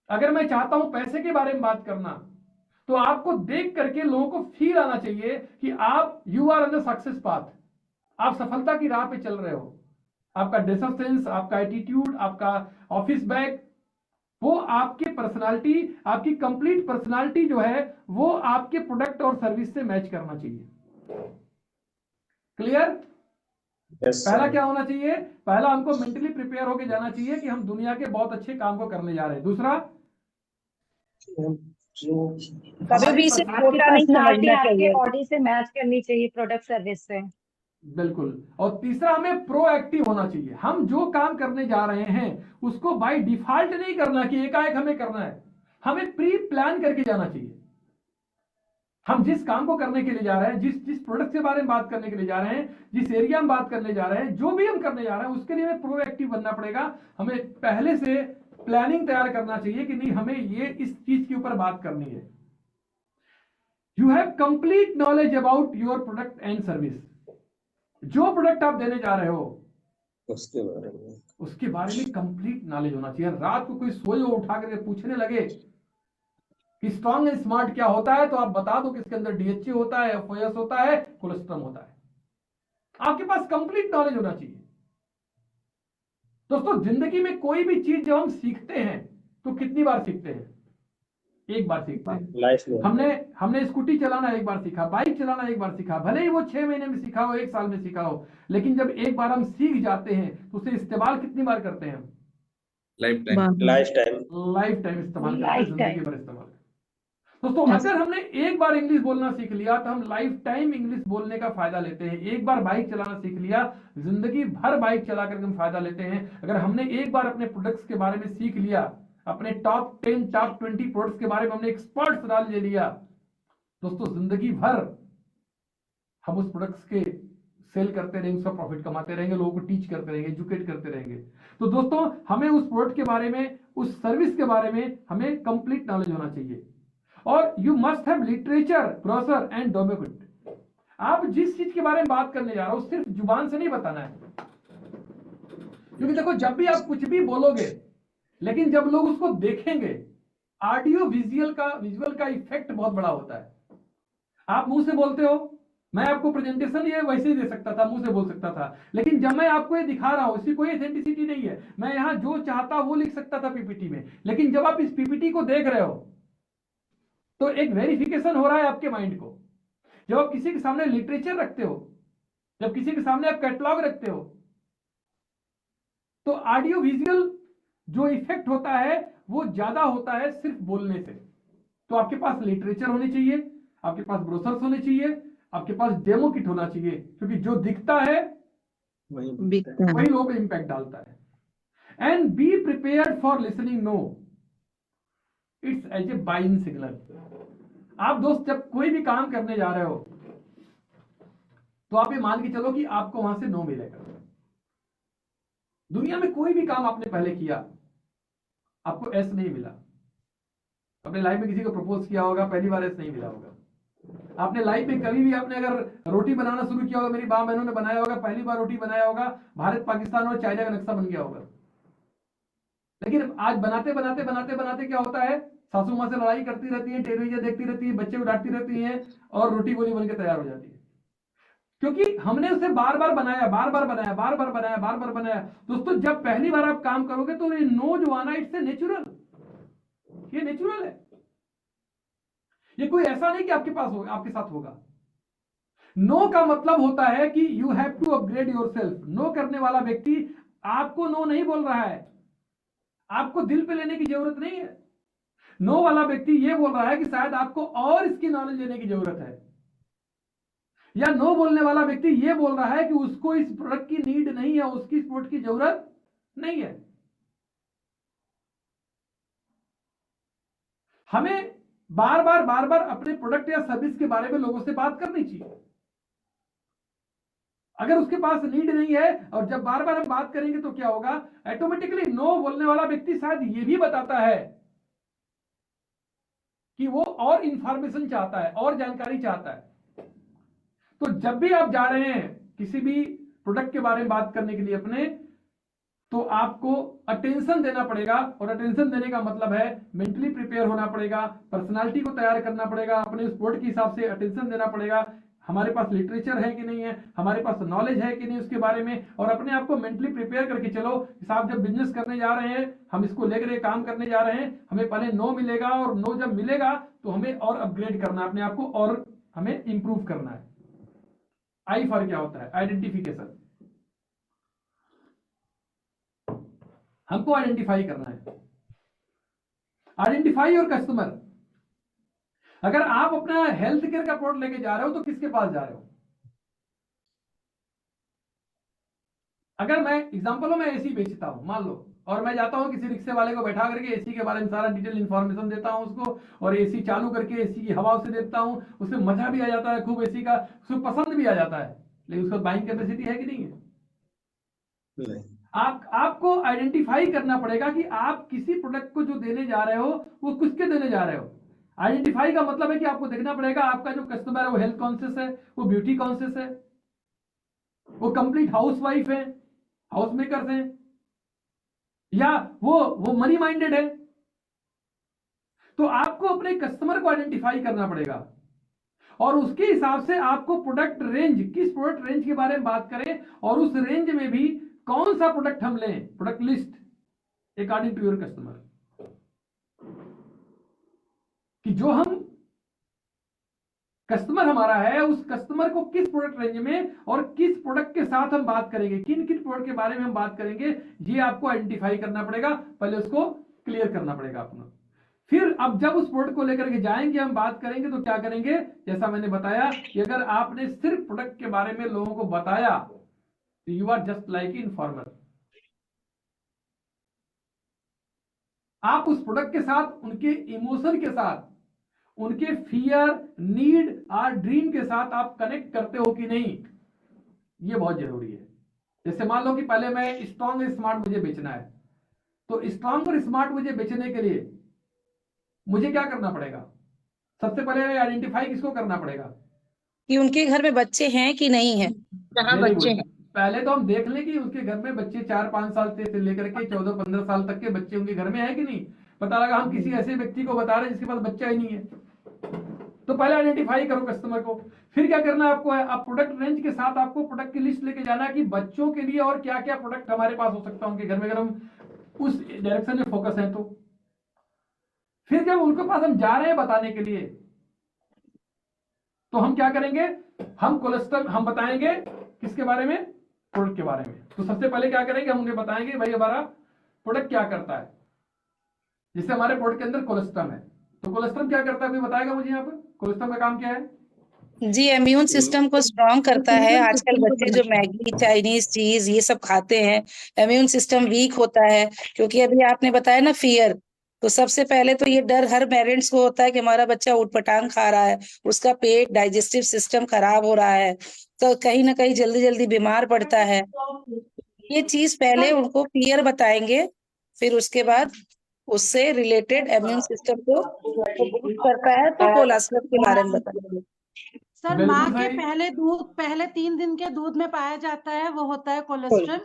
Speaker 1: अगर मैं चाहता हूं पैसे के बारे में बात करना, तो आपको देख करके लोगों को फील आना चाहिए कि आप you are on the success path, आप सफलता की राह पे चल रहे हो। आपका ड्रेसअप सेंस, आपका एटीट्यूड, आपका ऑफिस बैग, वो आपके पर्सनालिटी, आपकी कंप्लीट पर्सनालिटी जो है वो आपके प्रोडक्ट और सर्विस से मैच करना चाहिए। क्लियर? पहला क्या होना चाहिए? पहला हमको मेंटली प्रिपेयर होके जाना चाहिए कि हम दुनिया के बहुत अच्छे काम को करने जा रहे हैं। दूसरा,
Speaker 2: कभी भी इसे
Speaker 6: आपकी
Speaker 2: छोटा नहीं
Speaker 6: पर्सनालिटी
Speaker 2: समझना
Speaker 6: आपके
Speaker 2: चाहिए।
Speaker 6: बॉडी से मैच करनी चाहिए प्रोडक्ट सर्विस से।
Speaker 1: बिल्कुल। और तीसरा, हमें प्रोएक्टिव होना चाहिए। हम जो काम करने जा रहे हैं उसको बाय डिफॉल्ट नहीं करना कि एकाएक हमें करना है, हमें प्री प्लान करके जाना चाहिए। हम जिस काम को करने के लिए जा रहे हैं, जिस प्रोडक्ट के बारे में बात करने के लिए जा रहे हैं, जिस एरिया में बात करने जा रहे हैं, जो भी हम करने जा रहे हैं, उसके लिए हमें प्रोएक्टिव बनना पड़ेगा। हमें पहले से प्लानिंग तैयार करना चाहिए कि नहीं, हमें ये इस चीज के ऊपर बात करनी है। You have complete knowledge about your product and service. जो प्रोडक्ट आप देने जा रहे हो
Speaker 5: उसके बारे में
Speaker 1: कंप्लीट नॉलेज होना चाहिए। रात को कोई सोए हो उठा करके पूछने लगे कि स्ट्रॉन्ग एंड स्मार्ट क्या होता है, तो आप बता दो कि इसके अंदर डीएचए होता है, एफओएस होता है, कोलेस्ट्रॉम होता है। आपके पास कंप्लीट नॉलेज होना चाहिए। दोस्तों, जिंदगी में कोई भी चीज जब हम सीखते हैं तो कितनी बार सीखते हैं? एक बार सीखते हैं।
Speaker 5: लाइफ में
Speaker 1: हमने स्कूटी चलाना एक बार सीखा, बाइक चलाना एक बार सीखा, भले ही वो 6 महीने में सीखा हो, 1 साल में सीखा हो, लेकिन जब एक बार हम सीख जाते हैं तो उसे इस्तेमाल कितनी बार करते हैं हम?
Speaker 5: लाइफ टाइम
Speaker 1: लाइफ टाइम इस्तेमाल करते हैं,
Speaker 6: Lifetime.
Speaker 1: जिंदगी भर इस्तेमाल। दोस्तों, अगर हमने एक बार इंग्लिश बोलना सीख लिया तो हम लाइफ टाइम इंग्लिश बोलने का फायदा लेते हैं। एक बार बाइक चलाना सीख लिया, जिंदगी भर बाइक चला करके हम फायदा लेते हैं। अगर हमने एक बार अपने प्रोडक्ट्स के बारे में सीख लिया, अपने टॉप 10 टॉप 20 प्रोडक्ट्स के बारे में हमने एक्सपर्ट सलाह ले लिया, दोस्तों जिंदगी भर हम उस प्रोडक्ट्स के सेल करते रहेंगे, उसका प्रॉफिट कमाते रहेंगे, लोगों को टीच करते रहेंगे, एजुकेट करते रहेंगे। तो दोस्तों, हमें उस प्रोडक्ट के बारे में, उस सर्विस के बारे में हमें कंप्लीट नॉलेज होना चाहिए। और you must have literature, brochure and document. आप जिस चीज के बारे में बात करने जा रहे हो सिर्फ जुबान से नहीं बताना है, क्योंकि देखो, जब भी आप कुछ भी बोलोगे, लेकिन जब लोग उसको देखेंगे, ऑडियो विजुअल का इफेक्ट बहुत बड़ा होता है। आप मुंह से बोलते हो, मैं आपको प्रेजेंटेशन ये वैसे ही दे सकता था, मुंह से बोल सकता था, लेकिन जब मैं आपको ये दिखा रहा हूं, इसकी कोई ऑथेंटिसिटी नहीं है। मैं यहां जो चाहता वो लिख सकता था पीपीटी में, लेकिन जब आप इस पीपीटी को देख रहे हो तो एक वेरिफिकेशन हो रहा है आपके माइंड को। जब आप किसी के सामने लिटरेचर रखते हो, जब किसी के सामने आप कैटलॉग रखते हो, तो ऑडियो विजुअल जो इफेक्ट होता है वो ज्यादा होता है सिर्फ बोलने से। तो आपके पास लिटरेचर होनी चाहिए, आपके पास ब्रोशर्स होने चाहिए, आपके पास डेमो किट होना चाहिए, क्योंकि जो दिखता है वही लोगों पे इंपैक्ट डालता है। And be prepared for listening no, it's as a buying signal. आप दोस्त जब कोई भी काम करने जा रहे हो तो आप ये मान के चलो कि आपको वहां से नो मिलेगा। दुनिया में कोई भी काम आपने पहले किया, आपको एस नहीं मिला। अपने लाइफ में किसी को प्रपोज किया होगा, पहली बार एस नहीं मिला होगा। आपने लाइफ में कभी भी आपने अगर रोटी बनाना शुरू किया होगा, मेरी मां बहनों ने बनाया होगा, पहली बार रोटी बनाया होगा, भारत पाकिस्तान और चाइना का नक्शा बन गया होगा। लेकिन आज बनाते बनाते बनाते बनाते क्या होता है, सासू मां से लड़ाई करती रहती है, टेलीविजन देखती रहती है, बच्चे को डांटती रहती है, और रोटी गोली बन के तैयार हो जाती है, क्योंकि हमने उसे बार बार बनाया, बार बार बनाया, बार बार बनाया, बार बार बनाया। दोस्तों, जब पहली बार आप काम करोगे तो ये नो जो आना, इट्स नेचुरल, ये नेचुरल है। ये कोई ऐसा नहीं कि आपके पास होगा, आपके साथ होगा। नो का मतलब होता है कि you have to upgrade yourself. No करने वाला व्यक्ति आपको नो नहीं बोल रहा है, आपको दिल पे लेने की जरूरत नहीं है। नो वाला व्यक्ति ये बोल रहा है कि शायद आपको और इसकी नॉलेज लेने की जरूरत है, या नो बोलने वाला व्यक्ति ये बोल रहा है कि उसको इस प्रोडक्ट की नीड नहीं है, उसकी इस प्रोडक्ट की जरूरत नहीं है। हमें बार बार अपने प्रोडक्ट या सर्विस के बारे में लोगों से बात करनी चाहिए। अगर उसके पास नीड नहीं है और जब बार बार हम बात करेंगे तो क्या होगा, ऑटोमेटिकली नो बोलने वाला व्यक्ति शायद ये भी बताता है कि वो और इंफॉर्मेशन चाहता है, और जानकारी चाहता है। तो जब भी आप जा रहे हैं किसी भी प्रोडक्ट के बारे में बात करने के लिए अपने, तो आपको अटेंशन देना पड़ेगा। और अटेंशन देने का मतलब है मेंटली प्रिपेयर होना पड़ेगा, पर्सनालिटी को तैयार करना पड़ेगा, अपने उस प्रोडक्ट के हिसाब से अटेंशन देना पड़ेगा। हमारे पास लिटरेचर है कि नहीं है, हमारे पास नॉलेज है कि नहीं उसके बारे में, और अपने आप को मेंटली प्रिपेयर करके चलो। साहब जब बिजनेस करने जा रहे हैं, हम इसको लेकर काम करने जा रहे हैं, हमें पहले नो मिलेगा, और नो जब मिलेगा तो हमें और अपग्रेड करना है अपने आप को, और हमें इंप्रूव करना है। आई फॉर क्या होता है? आइडेंटिफिकेशन। हमको आइडेंटिफाई करना है। Identify your customer. अगर आप अपना हेल्थ केयर का प्रोडक्ट लेके जा रहे हो तो किसके पास जा रहे हो? अगर मैं एग्जांपल में एसी बेचता हूं मान लो, और मैं जाता हूं किसी रिक्शे वाले को बैठा करके एसी के बारे में सारा डिटेल इंफॉर्मेशन देता हूं उसको, और एसी चालू करके एसी की हवा उसे देता हूं, उसे मजा भी आ जाता है खूब एसी का, उसको पसंद भी आ जाता है, लेकिन उसको बाइंग कैपेसिटी है कि नहीं है?
Speaker 5: नहीं।
Speaker 1: आपको आइडेंटिफाई करना पड़ेगा कि आप किसी प्रोडक्ट को जो देने जा रहे हो वो किसके देने जा रहे हो। आइडेंटिफाई का मतलब है कि आपको देखना पड़ेगा आपका जो कस्टमर है वो हेल्थ कॉन्शियस है, वो ब्यूटी कॉन्शियस है, वो कंप्लीट हाउस वाइफ है, हाउस मेकर्स हैं, या वो मनी माइंडेड है। तो आपको अपने कस्टमर को आइडेंटिफाई करना पड़ेगा, और उसके हिसाब से आपको प्रोडक्ट रेंज, किस प्रोडक्ट रेंज के बारे में बात करें, और उस रेंज में भी कौन सा प्रोडक्ट हम लें, product list according to your customer, कि जो हम कस्टमर हमारा है उस कस्टमर को किस प्रोडक्ट रेंज में और किस प्रोडक्ट के साथ हम बात करेंगे, किन किन प्रोडक्ट के बारे में हम बात करेंगे, ये आपको आइडेंटिफाई करना पड़ेगा, पहले उसको क्लियर करना पड़ेगा अपना। फिर अब जब उस प्रोडक्ट को लेकर के जाएंगे, हम बात करेंगे, तो क्या करेंगे, जैसा मैंने बताया कि अगर आपने सिर्फ प्रोडक्ट के बारे में लोगों को बताया तो you are just like informer. आप उस प्रोडक्ट के साथ, उनके इमोशन के साथ, उनके फियर, नीड और ड्रीम के साथ आप कनेक्ट करते हो कि नहीं, ये बहुत जरूरी है। जैसे मान लो कि पहले मैं स्ट्रांग और स्मार्ट मुझे बेचना है, तो स्ट्रांग और स्मार्ट मुझे बेचने के लिए मुझे क्या करना पड़ेगा? सबसे पहले आइडेंटिफाई किसको करना पड़ेगा?
Speaker 2: कि उनके घर में बच्चे हैं कि नहीं है, कहाँ
Speaker 1: Very
Speaker 2: बच्चे
Speaker 1: good।
Speaker 2: हैं।
Speaker 1: पहले तो हम देख लें कि उसके घर में बच्चे 4-5 साल से लेकर के 14-15 साल तक के बच्चे उनके घर में है कि नहीं। पता लगा हम किसी ऐसे व्यक्ति को बता रहे हैं जिसके पास बच्चा ही नहीं है, तो पहले आइडेंटिफाई करो कस्टमर को। फिर क्या करना है आपको है, आप प्रोडक्ट रेंज के साथ आपको प्रोडक्ट की लिस्ट लेके जाना है कि बच्चों के लिए और क्या क्या प्रोडक्ट हमारे पास हो सकता है उनके घर में, अगर हम उस डायरेक्शन में फोकस है तो। फिर जब उनके पास हम जा रहे हैं बताने के लिए, तो हम क्या करेंगे, हम कोलेस्ट्रॉल हम बताएंगे किसके बारे में, प्रोडक्ट के बारे में। तो सबसे पहले क्या करेंगे, हम उन्हें बताएंगे भाई हमारा प्रोडक्ट क्या करता है। जैसे हमारे प्रोडक्ट के अंदर कोलेस्ट्रॉल है, तो कोलेस्ट्रॉल क्या करता है, कोई बताएगा मुझे यहाँ पर कोलेस्ट्रॉल का काम क्या है?
Speaker 2: जी, इम्यून सिस्टम को स्ट्रांग करता है। आजकल बच्चे जो मैगी, चाइनीज चीज ये सब खाते हैं, इम्यून सिस्टम वीक होता है। क्योंकि अभी आपने बताया ना फियर, तो सबसे पहले तो ये डर हर पेरेंट्स को होता है कि हमारा बच्चा ऊटपटांग खा रहा है, उसका पेट, डाइजेस्टिव सिस्टम खराब हो रहा है, तो कहीं ना कहीं जल्दी जल्दी बीमार पड़ता है। ये चीज पहले उनको क्लियर बताएंगे, फिर उसके बाद उससे रिलेटेड इम्यून सिस्टम को बूस्ट करता है, तो कोलेस्ट्रॉल के बारे में बताएंगे।
Speaker 4: सर
Speaker 1: बिल्कुल
Speaker 4: माँ के
Speaker 1: सही।
Speaker 4: पहले 3 दिन के दूध में पाया जाता है, वो होता है कोलेस्ट्रॉल,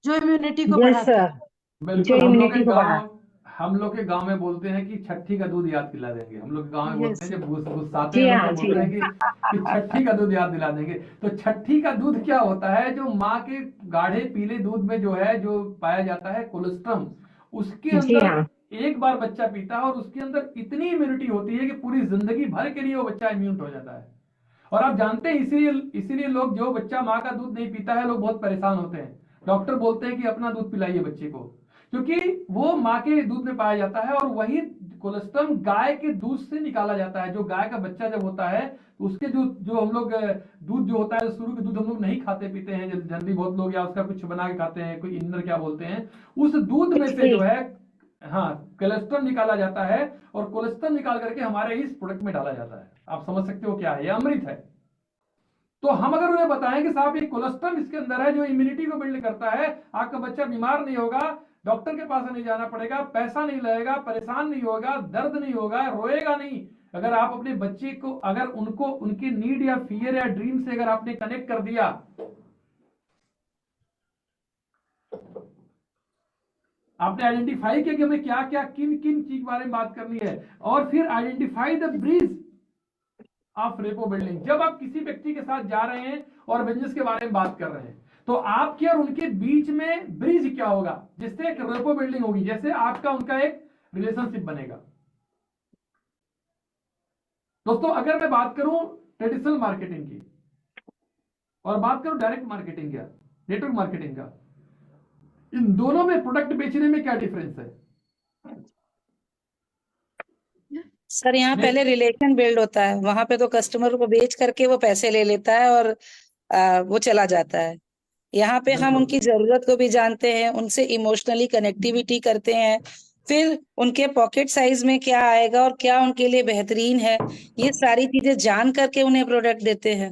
Speaker 4: जो इम्यूनिटी को
Speaker 6: यस
Speaker 4: बढ़ाता है।
Speaker 6: सर।
Speaker 1: बिल्कुल,
Speaker 6: जो
Speaker 1: हम लोग के
Speaker 6: immunity को
Speaker 1: हम लोग के गांव में बोलते हैं कि छठी का दूध याद दिला देंगे। हम लोग के गांव में बोलते हैं, जब गुस्साते
Speaker 6: जी
Speaker 1: हैं
Speaker 6: हाँ,
Speaker 1: लोग तो
Speaker 6: जी
Speaker 1: बोलते हैं कि छठी का दूध याद दिला देंगे। तो छठी का दूध क्या होता है, जो माँ के गाढ़े पीले दूध में जो है, जो पाया जाता है कोलेस्ट्रॉल, उसके
Speaker 6: जी
Speaker 1: अंदर
Speaker 6: हाँ।
Speaker 1: एक बार बच्चा पीता है और उसके अंदर इतनी इम्यूनिटी होती है कि पूरी जिंदगी भर के लिए वो बच्चा इम्यून हो जाता है। और आप जानते हैं, इसीलिए लोग, जो बच्चा माँ का दूध नहीं पीता है, लोग बहुत परेशान होते हैं। डॉक्टर बोलते हैं कि अपना दूध पिलाइए बच्चे को, क्योंकि वो माँ के दूध में पाया जाता है, और वही कोलेस्ट्रॉल गाय के दूध से निकाला जाता है। जो गाय का बच्चा जब होता है, तो उसके जो हम लोग दूध जो होता है, शुरू के दूध हम लोग नहीं खाते पीते हैं जल्दी बहुत लोग, या उसका कुछ बना के खाते हैं, कोई इनर क्या बोलते हैं, उस दूध में से जो है, हाँ, कोलेस्ट्रॉल निकाला जाता है, और कोलेस्ट्रॉल निकाल करके हमारे इस प्रोडक्ट में डाला जाता है। आप समझ सकते हो क्या है, ये अमृत है। तो हम अगर उन्हें बताएं कि साहब ये कोलेस्ट्रॉल इसके अंदर है जो इम्यूनिटी को बिल्ड करता है, आपका बच्चा बीमार नहीं होगा, डॉक्टर के पास नहीं जाना पड़ेगा, पैसा नहीं लगेगा, परेशान नहीं होगा, दर्द नहीं होगा, रोएगा नहीं। अगर आप अपने बच्चे को, अगर उनको उनके नीड या फियर या ड्रीम से अगर आपने कनेक्ट कर दिया, आपने आइडेंटिफाई किया कि हमें क्या क्या किन किन चीज के बारे में बात करनी है, और फिर identify the breeze, of rapport building. जब आप किसी व्यक्ति के साथ जा रहे हैं और बिजनेस के बारे में बात कर रहे हैं, तो आपके और उनके बीच में ब्रिज क्या होगा, जिससे एक रेपो बिल्डिंग होगी, जैसे आपका उनका एक रिलेशनशिप बनेगा। दोस्तों अगर मैं बात करूं ट्रेडिशनल मार्केटिंग की और बात करूं डायरेक्ट मार्केटिंग का, नेटवर्क मार्केटिंग का, इन दोनों में प्रोडक्ट बेचने में क्या डिफरेंस है?
Speaker 2: सर यहाँ पहले रिलेशन बिल्ड होता है, वहां पे तो कस्टमर को बेच करके वो पैसे ले लेता है और वो चला जाता है। यहाँ पे हम
Speaker 1: बिल्कुल।
Speaker 2: उनकी जरूरत को भी जानते हैं, उनसे इमोशनली कनेक्टिविटी करते हैं, फिर उनके पॉकेट साइज में क्या आएगा और क्या उनके लिए बेहतरीन है, ये सारी चीजें जान करके उन्हें प्रोडक्ट देते हैं।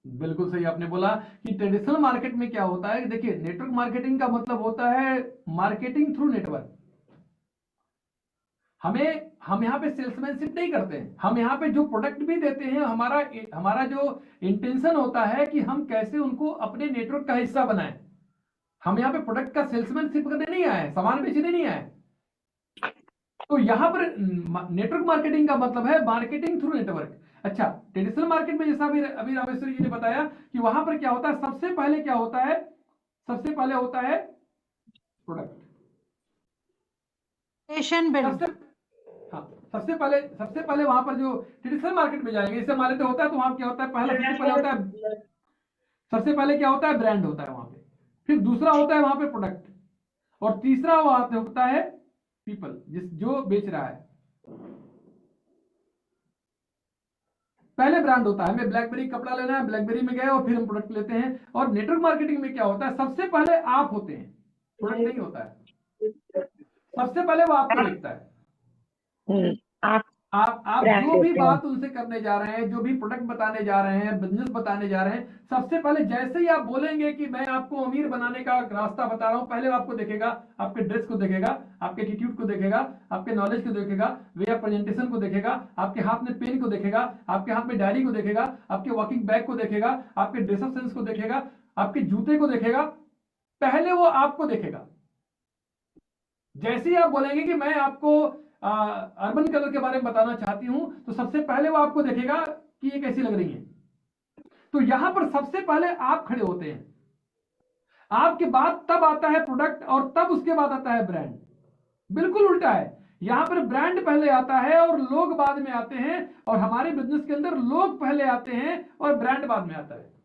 Speaker 1: बिल्कुल सही आपने बोला कि ट्रेडिशनल मार्केट में क्या होता है। देखिए, नेटवर्क मार्केटिंग का मतलब होता है मार्केटिंग थ्रू नेटवर्क। हम यहाँ पे सेल्समैनशिप नहीं करते हैं, हम यहाँ पे जो प्रोडक्ट भी देते हैं, हमारा जो इंटेंशन होता है कि हम कैसे उनको अपने नेटवर्क का हिस्सा बनाएं। हम यहाँ पे प्रोडक्ट का सेल्समैनशिप करने नहीं आए, सामान बेचने नहीं आए। तो यहाँ पर नेटवर्क मार्केटिंग का मतलब है मार्केटिंग थ्रू नेटवर्क। अच्छा, ट्रेडिशनल मार्केट में जैसा अभी रामेश्वरी जी ने बताया कि वहां पर क्या होता है, सबसे पहले क्या होता है, सबसे पहले होता है प्रोडक्ट। सबसे पहले वहां पर जो ट्रेडिशनल मार्केट में जाएंगे, इससे हमारे होता है, तो वहां क्या होता है, पहला सबसे पहले होता है, सबसे पहले क्या होता है, ब्रांड होता है वहां पे, फिर दूसरा होता है वहां पे प्रोडक्ट, और तीसरा वहां होता है पीपल, जो बेच रहा है। पहले ब्रांड होता है, हमें ब्लैकबेरी कपड़ा लेना है, ब्लैकबेरी में गए और फिर हम प्रोडक्ट लेते हैं। और नेटवर्क मार्केटिंग में क्या होता है, सबसे पहले आप होते हैं, प्रोडक्ट नहीं होता है, सबसे पहले वो आपको देखता है। आप जो भी बात उनसे करने जा रहे हैं, जो भी प्रोडक्ट बताने जा रहे हैं, बिजनेस बताने जा रहे हैं, सबसे पहले जैसे ही आप बोलेंगे कि मैं आपको अमीर बनाने का रास्ता बता रहा हूं, पहले आपको देखेगा, आपके ड्रेस को देखेगा, आपके एटीट्यूड को देखेगा, आपके नॉलेज को देखेगा, वे ऑफ प्रेजेंटेशन को देखेगा, आपके हाथ में पेन को देखेगा, आपके हाथ में डायरी को देखेगा, आपके वॉकिंग बैग को देखेगा, आपके ड्रेस ऑफ सेंस को देखेगा, आपके जूते को देखेगा, पहले वो आपको देखेगा। जैसे ही आप बोलेंगे कि मैं आपको अर्बन कलर के बारे में बताना चाहती हूं, तो सबसे पहले वो आपको देखेगा कि ये कैसी लग रही है। तो यहां पर सबसे पहले आप खड़े होते हैं, आपके बाद तब आता है प्रोडक्ट, और तब उसके बाद आता है ब्रांड। बिल्कुल उल्टा है, यहां पर ब्रांड पहले आता है और लोग बाद में आते हैं, और हमारे बिजनेस के अंदर लोग पहले आते हैं और ब्रांड बाद में आता है।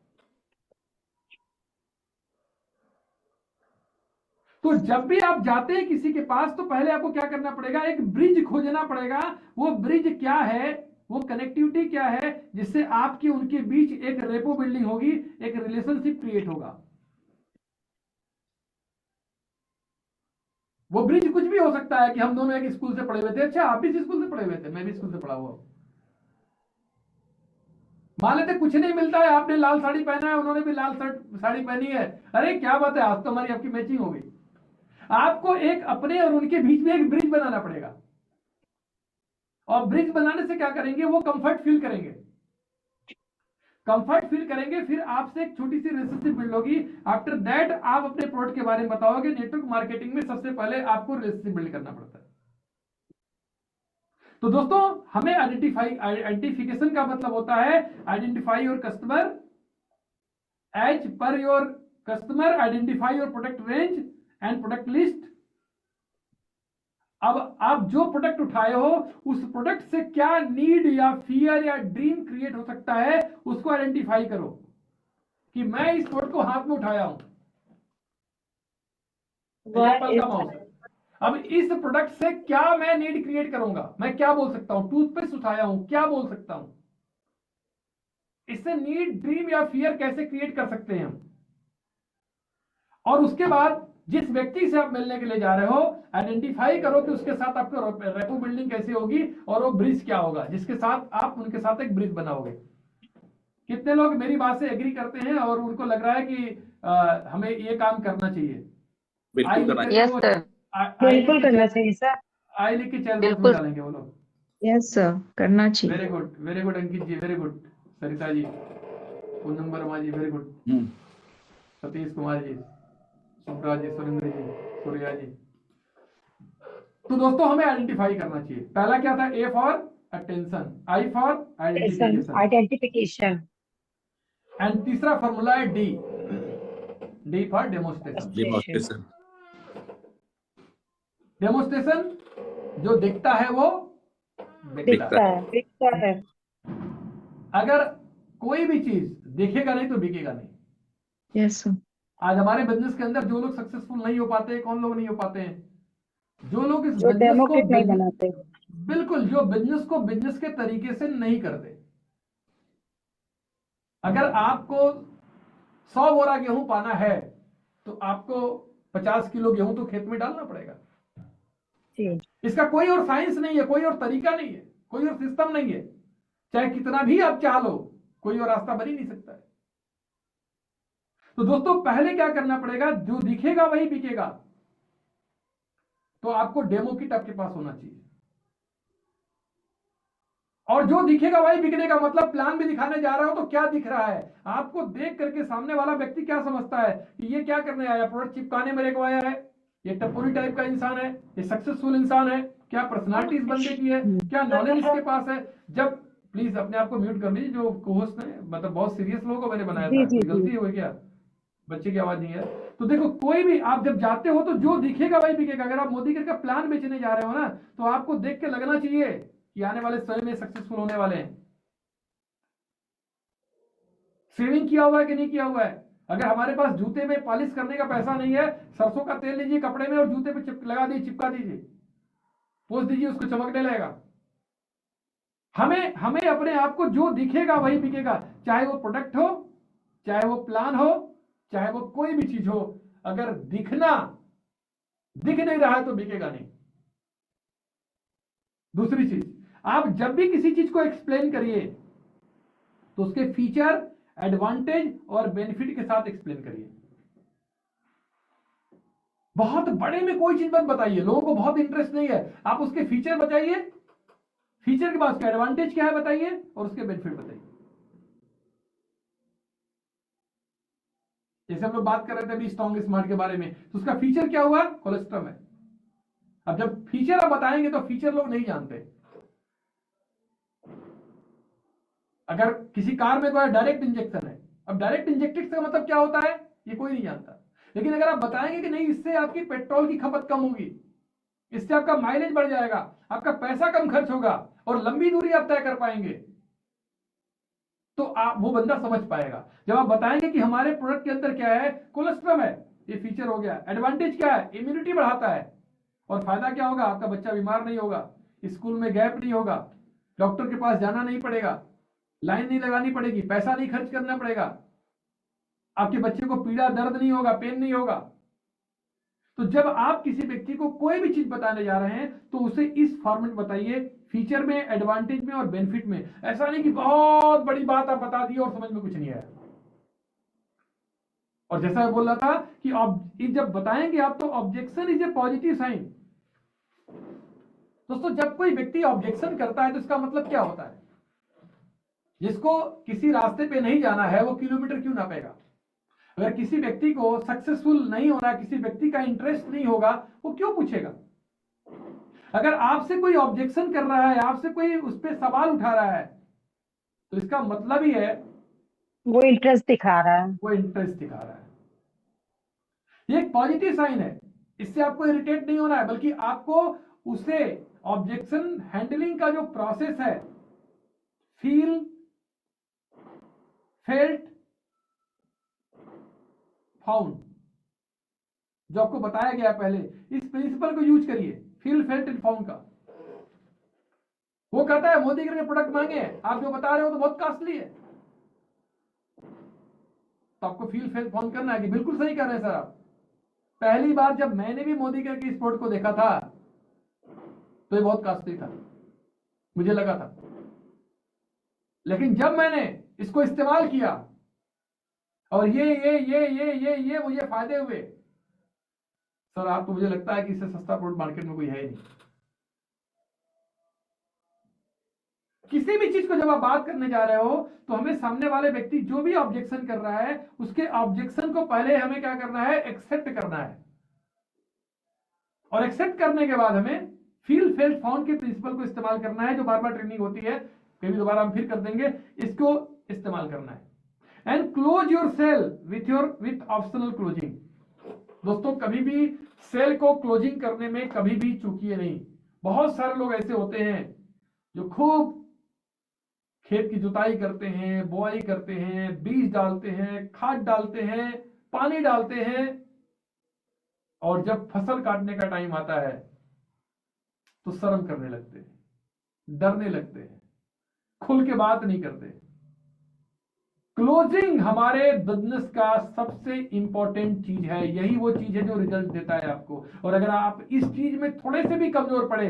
Speaker 1: तो जब भी आप जाते हैं किसी के पास, तो पहले आपको क्या करना पड़ेगा, एक ब्रिज खोजना पड़ेगा। वो ब्रिज क्या है, वो कनेक्टिविटी क्या है, जिससे आपकी उनके बीच एक रेपो बिल्डिंग होगी, एक रिलेशनशिप क्रिएट होगा। वो ब्रिज कुछ भी हो सकता है कि हम दोनों एक स्कूल से पढ़े हुए थे। अच्छा, आप भी इस स्कूल से पढ़े हुए थे, मैं भी स्कूल से पढ़ा हुआ हूं। मान लेते कुछ नहीं मिलता है, आपने लाल साड़ी पहना है, उन्होंने भी लाल साड़ी पहनी है, अरे क्या बात है, आज तो हमारी आपकी मैचिंग हो गई। आपको एक अपने और उनके बीच में एक ब्रिज बनाना पड़ेगा, और ब्रिज बनाने से क्या करेंगे, वो कंफर्ट फील करेंगे, कंफर्ट फील करेंगे, फिर आपसे एक छोटी सी रिलेशनशिप बिल्ड होगी। आफ्टर दैट आप अपने प्रोडक्ट के बारे में बताओगे। नेटवर्क मार्केटिंग में सबसे पहले आपको रिलेशनशिप बिल्ड करना पड़ता है। तो दोस्तों, हमें आइडेंटिफिकेशन का मतलब होता है identify your customer as per your customer, identify your product range and product list. अब आप जो प्रोडक्ट उठाए हो, उस प्रोडक्ट से क्या नीड या फियर या ड्रीम क्रिएट हो सकता है, उसको आइडेंटिफाई करो कि मैं इस प्रोडक्ट को हाथ में उठाया हूं। अब इस प्रोडक्ट से क्या मैं नीड क्रिएट करूंगा, मैं क्या बोल सकता हूं, टूथपेस्ट उठाया हूं, क्या बोल सकता हूं, इससे नीड, ड्रीम या फियर कैसे क्रिएट कर सकते हैं हम। और उसके बाद जिस व्यक्ति से आप मिलने के लिए जा रहे हो, आइडेंटिफाई करो कि उसके साथ आपको रेपो बिल्डिंग कैसे होगी, और वो ब्रिज क्या होगा जिसके साथ आप उनके साथ एक ब्रिज बनाओगे। कितने लोग मेरी बात से एग्री करते हैं और उनको लग रहा है कि हमें ये काम करना चाहिए?
Speaker 6: बिल्कुल करना चाहिए सर।
Speaker 1: आई लिख के चैट बॉक्स में डालेंगे वो लोग।
Speaker 6: यस सर, करना चाहिए।
Speaker 1: वेरी गुड अंकित जी, very good. Sarita ji, phone number हमारा जी, वेरी गुड। सतीश कुमार जी, सुब्रा जी, सुरेंद्र जी, सूर्या जी। तो दोस्तों, हमें आइडेंटिफाई करना चाहिए। पहला क्या था, A for attention, I for identification,
Speaker 6: identification,
Speaker 1: and तीसरा फॉर्मूला है D, D for demonstration.
Speaker 7: Demonstration.
Speaker 1: Demonstration जो दिखता है वो बिकता है।
Speaker 6: दिखता है।
Speaker 1: अगर कोई भी चीज दिखेगा नहीं तो बिकेगा नहीं।
Speaker 8: Yes sir.
Speaker 1: आज हमारे बिजनेस के अंदर जो लोग सक्सेसफुल नहीं हो पाते, कौन लोग नहीं हो पाते हैं? जो लोग इस
Speaker 2: जो
Speaker 1: बिजनेस
Speaker 2: डेमो
Speaker 1: को
Speaker 2: किट नहीं बनाते।
Speaker 1: बिल्कुल, जो बिजनेस को बिजनेस के तरीके से नहीं करते। अगर आपको 100 बोरा गेहूं पाना है तो आपको 50 किलो गेहूं तो खेत में डालना पड़ेगा।
Speaker 6: जी।
Speaker 1: इसका कोई और साइंस नहीं है, कोई और तरीका नहीं है, कोई और सिस्टम नहीं है। चाहे कितना भी आप चाह लो, कोई और रास्ता बन ही नहीं सकता है। तो दोस्तों पहले क्या करना पड़ेगा? जो दिखेगा वही बिकेगा। तो आपको डेमो किट आपके पास होना चाहिए, और जो दिखेगा वही बिकने का मतलब प्लान भी दिखाने जा रहा हो तो क्या दिख रहा है आपको देख करके सामने वाला व्यक्ति क्या समझता है कि ये क्या करने आया? प्रोडक्ट चिपकाने मेरे को आया है, ये टपोरी टाइप का इंसान है, ये सक्सेसफुल इंसान है, क्या पर्सनालिटी इस बंदे की है, क्या नॉलेज इसके पास है। जब प्लीज अपने आप को म्यूट कर लीजिए, जो कोहोस्ट ने मतलब बहुत सीरियस लोगों को मैंने बनाया था, कोई गलती हो क्या? बच्चे की आवाज नहीं है। तो देखो कोई भी आप जब जाते हो तो जो दिखेगा वही बिकेगा। अगर आप मोदी का प्लान बेचने जा रहे हो ना तो आपको देख के लगना चाहिए कि आने वाले समय में सक्सेसफुल होने वाले हैं। सेविंग किया हुआ है कि नहीं किया हुआ है? अगर हमारे पास जूते में पॉलिश करने का पैसा नहीं है, सरसों का तेल लीजिए कपड़े में और जूते पे लगा दीजिए, चिपका दीजिए, पोंछ दीजिए, उसको चमकने लगेगा। हमें अपने आप को जो दिखेगा वही बिकेगा, चाहे वो प्रोडक्ट हो, चाहे वो प्लान हो, चाहे वो कोई भी चीज हो। अगर दिख नहीं रहा है तो बिकेगा नहीं। दूसरी चीज, आप जब भी किसी चीज को एक्सप्लेन करिए तो उसके फीचर, एडवांटेज और बेनिफिट के साथ एक्सप्लेन करिए। बहुत बड़े में कोई चीज मत बताइए, लोगों को बहुत इंटरेस्ट नहीं है। आप उसके फीचर बताइए, फीचर के बाद उसका एडवांटेज क्या है बताइए, और उसके बेनिफिट बताइए। जैसे हम लोग बात कर रहे थे अभी स्ट्रॉन्ग स्मार्ट के बारे में, तो उसका फीचर क्या हुआ? कोलेस्ट्रॉल है। अब जब फीचर आप बताएंगे तो फीचर लोग नहीं जानते। अगर किसी कार में कोई डायरेक्ट इंजेक्शन है, अब डायरेक्ट इंजेक्टेड का मतलब क्या होता है ये कोई नहीं जानता। लेकिन अगर आप बताएंगे कि नहीं, इससे आपकी पेट्रोल की खपत कम होगी, इससे आपका माइलेज बढ़ जाएगा, आपका पैसा कम खर्च होगा और लंबी दूरी आप तय कर पाएंगे, तो वो बंदा समझ पाएगा। जब आप बताएंगे कि हमारे प्रोडक्ट के अंदर क्या है, कोलेस्ट्रॉल है, ये फीचर हो गया, एडवांटेज क्या है, इम्यूनिटी बढ़ाता है, और फायदा क्या होगा, आपका बच्चा बीमार नहीं होगा, स्कूल में गैप नहीं होगा, डॉक्टर के पास जाना नहीं पड़ेगा, लाइन नहीं लगानी पड़ेगी, पैसा नहीं खर्च करना पड़ेगा, आपके बच्चे को पीड़ा दर्द नहीं होगा, पेन नहीं होगा। तो जब आप किसी व्यक्ति को कोई भी चीज बताने जा रहे हैं तो उसे इस फॉर्मेट बताइए, फीचर में, एडवांटेज में और बेनिफिट में। ऐसा नहीं कि बहुत बड़ी बात आप बता दी और समझ में कुछ नहीं आया। और जैसा मैं बोल रहा था कि जब बताएंगे आप तो objection is a positive sign. दोस्तों जब कोई व्यक्ति ऑब्जेक्शन करता है तो इसका मतलब क्या होता है? जिसको किसी रास्ते पे नहीं जाना है वो किलोमीटर क्यों ना पाएगा? अगर किसी व्यक्ति को सक्सेसफुल नहीं होना, किसी व्यक्ति का इंटरेस्ट नहीं होगा, वो क्यों पूछेगा? अगर आपसे कोई ऑब्जेक्शन कर रहा है, आपसे कोई उस पर सवाल उठा रहा है, तो इसका मतलब ही है
Speaker 6: वो इंटरेस्ट दिखा रहा है,
Speaker 1: वो इंटरेस्ट दिखा रहा है। ये एक पॉजिटिव साइन है। इससे आपको इरिटेट नहीं होना है, बल्कि आपको उसे ऑब्जेक्शन हैंडलिंग का जो प्रोसेस है, फील, फेल्ट, फाउंड, जो आपको बताया गया पहले, इस प्रिंसिपल को यूज करिए, फील, फेल्ट एंड फाउंड का। वो कहता है मोदी के प्रोडक्ट महंगे हैं, आप जो बता रहे हो तो बहुत कॉस्टली है, तो आपको फील, फेल्ट, फाउंड करना है कि बिल्कुल सही कर रहे हैं सर आप। पहली बार जब मैंने भी मोदी के इस प्रोडक्ट को देखा था तो ये बहुत कॉस्टली था, मुझे लगा था, लेकिन जब मैंने इसको इस्तेमाल किया और ये मुझे फायदे हुए सर, आप तो मुझे लगता है कि इससे सस्ता प्रोडक्ट मार्केट में कोई है ही नहीं। किसी भी चीज को जब आप बात करने जा रहे हो तो हमें सामने वाले व्यक्ति जो भी ऑब्जेक्शन कर रहा है उसके ऑब्जेक्शन को पहले हमें क्या करना है, एक्सेप्ट करना है, और एक्सेप्ट करने के बाद हमें फील फेल्ट फाउंड के प्रिंसिपल को इस्तेमाल करना है, जो बार बार ट्रेनिंग होती है, कभी दोबारा हम फिर कर देंगे, इसको इस्तेमाल करना है। And close your sale with optional closing. दोस्तों कभी भी सेल को क्लोजिंग करने में कभी भी चूकिए नहीं। बहुत सारे लोग ऐसे होते हैं जो खूब खेत की जुताई करते हैं, बुआई करते हैं, बीज डालते हैं, खाद डालते हैं, पानी डालते हैं, और जब फसल काटने का टाइम आता है तो शर्म करने लगते हैं, डरने लगते हैं, खुल के बात नहीं करते। क्लोजिंग हमारे बिजनेस का सबसे इंपॉर्टेंट चीज है, यही वो चीज है जो रिजल्ट देता है आपको। और अगर आप इस चीज में थोड़े से भी कमजोर पड़े,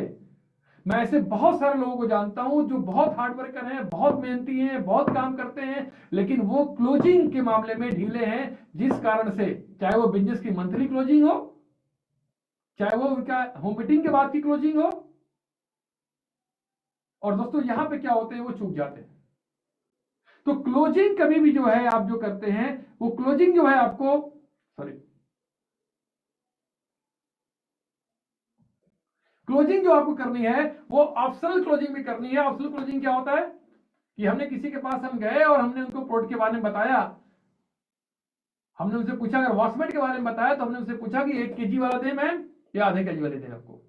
Speaker 1: मैं ऐसे बहुत सारे लोगों को जानता हूं जो बहुत हार्ड वर्कर हैं, बहुत मेहनती हैं, बहुत काम करते हैं, लेकिन वो क्लोजिंग के मामले में ढीले हैं, जिस कारण से चाहे वो बिजनेस की मंथली क्लोजिंग हो, चाहे वो उनका होम मीटिंग के बाद की क्लोजिंग हो। और दोस्तों यहां पे क्या होते हैं, वो चूक जाते हैं। तो क्लोजिंग कभी भी जो है आप जो करते हैं, वो क्लोजिंग जो है आपको क्लोजिंग जो आपको करनी है वो ऑप्शनल क्लोजिंग भी करनी है। ऑप्शनल क्लोजिंग क्या होता है कि हमने किसी के पास हम गए और हमने उनको प्रोडक्ट के बारे में बताया, हमने उनसे पूछा, अगर वॉशमेट के बारे में बताया तो हमने उनसे पूछा कि 1 kg वाला दें मैम या आधे kg वाले दें आपको,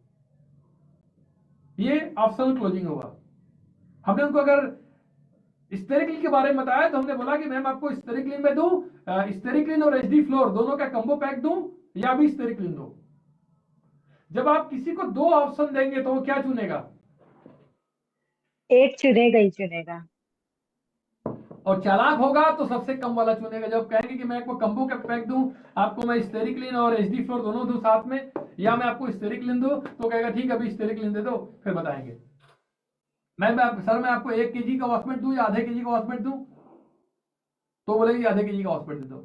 Speaker 1: ये ऑप्शनल क्लोजिंग होगा। हमने उनको अगर स्टेरिक्लिन के बारे में बताया तो हमने बोला कि मैम आपको स्टेरिक्लिन में दूं, स्टेरिक्लिन और एचडी फ्लोर दोनों का कंबो पैक दूं या भी स्टेरिक्लिन दो। जब आप किसी को 2 ऑप्शन देंगे तो वो क्या चुनेगा?
Speaker 6: एक चुनेगा ही चुनेगा।
Speaker 1: और चालाक होगा तो सबसे कम वाला चुनेगा। जब कहेंगे कि मैं आपको कंबो का पैक दूं, आपको मैं स्टेरिक्लिन और एचडी फ्लोर दोनों दूं साथ में, या मैं आपको स्टेरिक्लिन दूं, तो कहेगा ठीक है अभी स्टेरिक्लिन दे दो, फिर बताएंगे। सर मैं आपको 1 kg का वॉशमेट दूं या आधे kg का वॉशमेट दूं, तो बोलेगी आधे kg का वॉशमेट दे दो।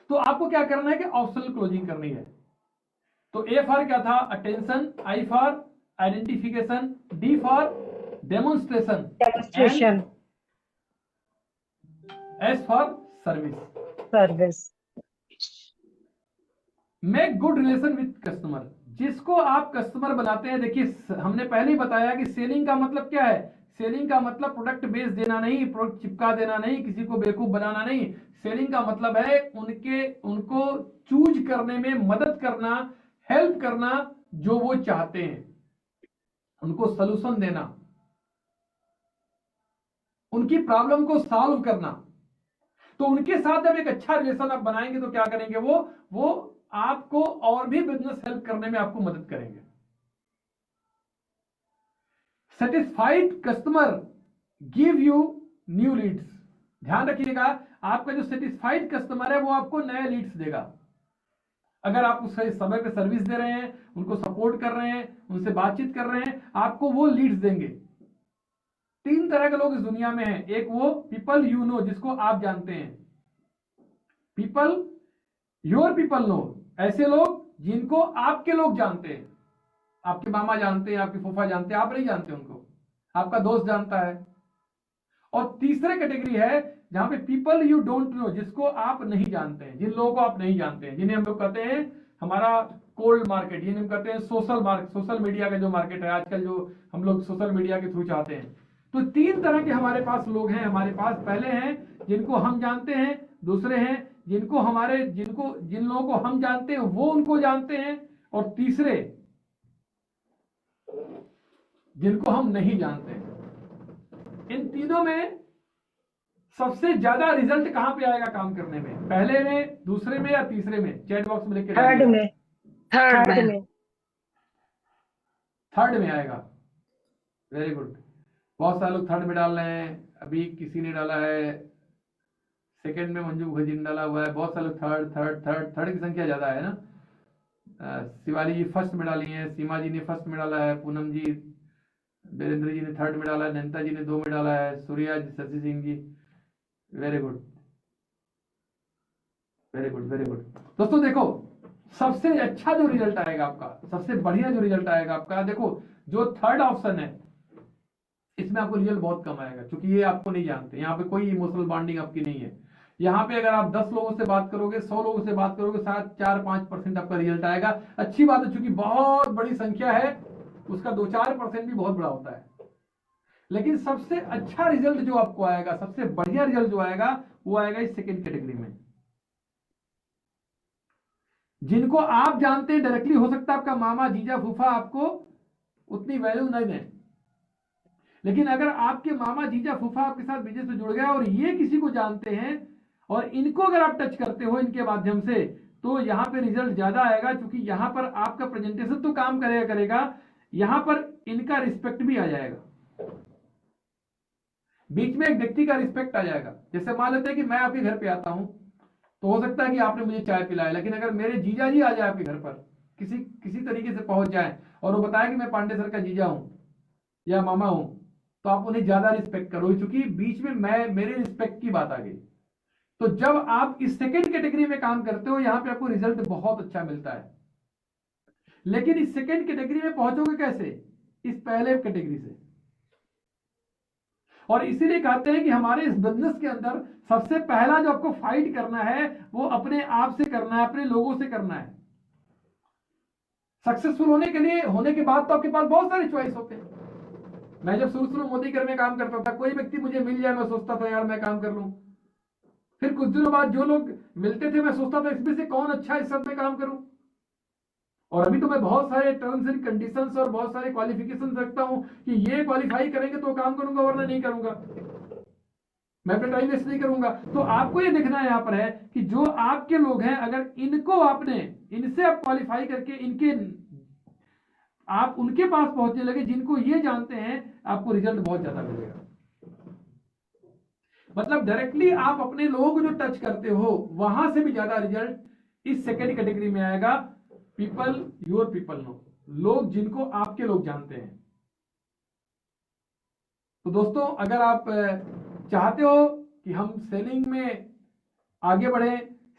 Speaker 1: तो आपको क्या करना है कि ऑप्शनल क्लोजिंग करनी है। तो ए फॉर क्या था? Attention, I for identification, D for demonstration, S for service. Make good relation with customer. जिसको आप कस्टमर बनाते हैं, देखिए हमने पहले ही बताया कि सेलिंग का मतलब क्या है। सेलिंग का मतलब प्रोडक्ट बेच देना नहीं, प्रोडक्ट चिपका देना नहीं, किसी को बेवकूफ बनाना नहीं। सेलिंग का मतलब है उनको चूज करने में मदद करना, हेल्प करना, जो वो चाहते हैं, उनको सलूशन देना, उनकी प्रॉब्लम को सॉल्व करना। तो उनके साथ जब एक अच्छा रिलेशन आप बनाएंगे तो क्या करेंगे, वो आपको और भी बिजनेस हेल्प करने में आपको मदद करेंगे। Satisfied customer give you new leads. ध्यान रखिएगा, आपका जो सेटिस्फाइड कस्टमर है वो आपको नए लीड्स देगा। अगर आप उससे समय पे सर्विस दे रहे हैं, उनको सपोर्ट कर रहे हैं, उनसे बातचीत कर रहे हैं, आपको वो लीड्स देंगे। 3 तरह के लोग इस दुनिया में हैं। एक वो पीपल यू नो, जिसको आप जानते हैं, पीपल योर पीपल नो, ऐसे लोग जिनको आपके लोग जानते हैं, आपके मामा जानते हैं, आपके फूफा जानते हैं, आप नहीं जानते उनको, आपका दोस्त जानता है। और तीसरे कैटेगरी है जहां पे पीपल यू डोंट नो, जिसको आप नहीं जानते हैं, जिन लोगों को आप नहीं जानते हैं, जिन्हें हम लोग कहते हैं हमारा कोल्ड मार्केट, जिन्हें हम कहते हैं सोशल मीडिया का जो मार्केट है आजकल, जो हम लोग सोशल मीडिया के थ्रू चाहते हैं। तो 3 तरह के हमारे पास लोग हैं हमारे पास। पहले हैं जिनको हम जानते हैं, दूसरे हैं जिन लोगों को हम जानते हैं वो उनको जानते हैं, और तीसरे जिनको हम नहीं जानते हैं। इन तीनों में सबसे ज्यादा रिजल्ट कहां पे आएगा काम करने में? पहले में, दूसरे में, या तीसरे में? चैट बॉक्स में लिख के थर्ड में आएगा। वेरी गुड, बहुत सारे लोग थर्ड में डाल रहे हैं। अभी किसी ने डाला है सेकंड में, मंजू मुखर्जी ने डाला हुआ है। बहुत सारे लोग थर्ड की संख्या ज्यादा है ना। शिवाली जी फर्स्ट में डाली है, सीमा जी ने फर्स्ट में डाला है, पूनम जी, वीरेंद्र जी ने थर्ड में डाला है, नैनता जी ने 2 में डाला है, Surya ji, Shashi Singh ji, very good very good very good. दोस्तों देखो, सबसे अच्छा जो रिजल्ट आएगा आपका, सबसे बढ़िया जो रिजल्ट आएगा आपका, देखो जो थर्ड ऑप्शन है इसमें आपको रिजल्ट बहुत कम आएगा, क्योंकि ये आपको नहीं जानते। यहाँ पे कोई इमोशनल बॉन्डिंग आपकी नहीं है। यहाँ पे अगर आप 10 लोगों से बात करोगे, 100 लोगों से बात करोगे, शायद 4-5% आपका रिजल्ट आएगा। अच्छी बात है, चूंकि बहुत बड़ी संख्या है उसका 2-4% भी बहुत बड़ा होता है। लेकिन सबसे अच्छा रिजल्ट जो आपको आएगा, सबसे बढ़िया रिजल्ट जो आएगा, वो आएगा इस सेकेंड कैटेगरी में। जिनको आप जानते हैं डायरेक्टली, हो सकता है आपका मामा, जीजा, फूफा आपको उतनी वैल्यू नहीं दें, लेकिन अगर आपके मामा, जीजा, फूफा आपके साथ बिजनेस में जुड़ गया और ये किसी को जानते हैं और इनको अगर आप टच करते हो इनके माध्यम से, तो यहां पे रिजल्ट ज्यादा आएगा, क्योंकि यहां पर आपका प्रेजेंटेशन तो काम करेगा, यहां पर इनका रिस्पेक्ट भी आ जाएगा, बीच में एक व्यक्ति का रिस्पेक्ट आ जाएगा। जैसे मान लेते हैं कि मैं आपके घर पे आता हूं, तो हो सकता है कि आपने मुझे चाय पिलाया, लेकिन अगर मेरे जीजा जी आ जाए आपके घर पर, किसी तरीके से पहुंच जाए और वो बताए कि मैं पांडे सर का जीजा हूं या मामा हूं, तो आप उन्हें ज्यादा रिस्पेक्ट करो, क्योंकि बीच में मेरे रिस्पेक्ट की बात आ गई। तो जब आप इस सेकेंड कैटेगरी में काम करते हो, यहां पे आपको रिजल्ट बहुत अच्छा मिलता है। लेकिन इस सेकेंड कैटेगरी में पहुंचोगे कैसे? इस पहले कैटेगरी से। और इसीलिए कहते हैं कि हमारे इस बिजनेस के अंदर सबसे पहला जो आपको फाइट करना है, वो अपने आप से करना है, अपने लोगों से करना है। सक्सेसफुल होने के बाद तो आपके पास बहुत सारे चॉइस होते हैं। मैं जब शुरू मोदी घर में काम करता था, कोई व्यक्ति मुझे मिल जाए, मैं सोचता था यार मैं काम कर लूं। फिर कुछ दिनों बाद जो लोग मिलते थे, मैं सोचता था इसमें से कौन अच्छा है, इस सब में काम करूं। और अभी तो मैं बहुत सारे टर्म्स एंड कंडीशंस और बहुत सारे क्वालिफिकेशन रखता हूं कि ये क्वालिफाई करेंगे तो काम करूंगा, वरना नहीं करूंगा, मैं अपना टाइम वेस्ट नहीं करूंगा। तो आपको ये देखना यहां पर है कि जो आपके लोग हैं, अगर इनसे आप क्वालिफाई करके आप उनके पास पहुंचने लगे, जिनको ये जानते हैं, आपको रिजल्ट बहुत ज्यादा मिलेगा। मतलब डायरेक्टली आप अपने लोगों को जो टच करते हो, वहां से भी ज्यादा रिजल्ट इस सेकेंड कैटेगरी में आएगा। पीपल योर पीपल नो, लोग जिनको आपके लोग जानते हैं। तो दोस्तों, अगर आप चाहते हो कि हम सेलिंग में आगे बढ़े,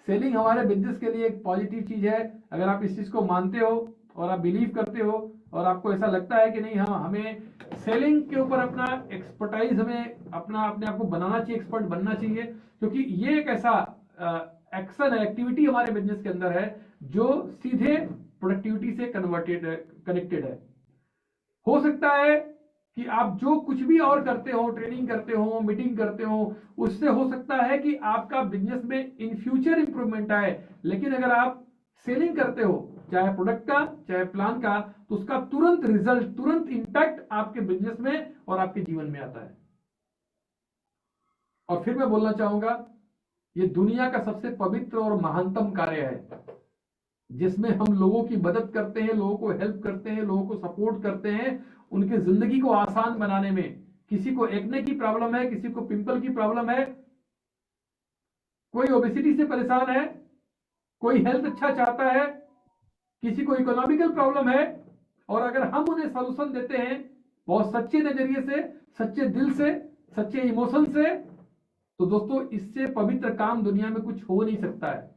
Speaker 1: सेलिंग हमारे बिजनेस के लिए एक पॉजिटिव चीज है, अगर आप इस चीज को मानते हो और आप बिलीव करते हो और आपको ऐसा लगता है कि नहीं, हाँ, हमें सेलिंग के ऊपर अपना एक्सपर्टाइज, हमें अपने आप को बनाना चाहिए, एक्सपर्ट बनना चाहिए, क्योंकि ये एक ऐसा एक्शन एक्टिविटी हमारे बिजनेस के अंदर है जो सीधे प्रोडक्टिविटी से कनेक्टेड है। हो सकता है कि आप जो कुछ भी और करते हो, ट्रेनिंग करते हो, मीटिंग करते हो, उससे हो सकता है कि आपका बिजनेस में इन फ्यूचर इंप्रूवमेंट आए, लेकिन अगर आप सेलिंग करते हो, चाहे प्रोडक्ट का चाहे प्लान का, तो उसका तुरंत रिजल्ट, तुरंत इंपैक्ट आपके बिजनेस में और आपके जीवन में आता है। और फिर मैं बोलना चाहूंगा, ये दुनिया का सबसे पवित्र और महानतम कार्य है, जिसमें हम लोगों की मदद करते हैं, लोगों को हेल्प करते हैं, लोगों को सपोर्ट करते हैं, उनके जिंदगी को आसान बनाने में। किसी को एक्ने की प्रॉब्लम है, किसी को पिंपल की प्रॉब्लम है, कोई ओबेसिटी से परेशान है, कोई हेल्थ अच्छा चाहता है, किसी को इकोनॉमिकल प्रॉब्लम है, और अगर हम उन्हें सॉल्यूशन देते हैं बहुत सच्चे नजरिए से, सच्चे दिल से, सच्चे इमोशन से, तो दोस्तों, इससे पवित्र काम दुनिया में कुछ हो नहीं सकता है,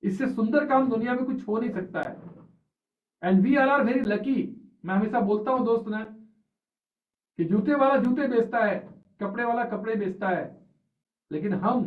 Speaker 1: इससे सुंदर काम दुनिया में कुछ हो नहीं सकता है। And we are very lucky. मैं हमेशा बोलता हूं दोस्त ना, कि जूते वाला जूते बेचता है, कपड़े वाला कपड़े बेचता है, लेकिन हम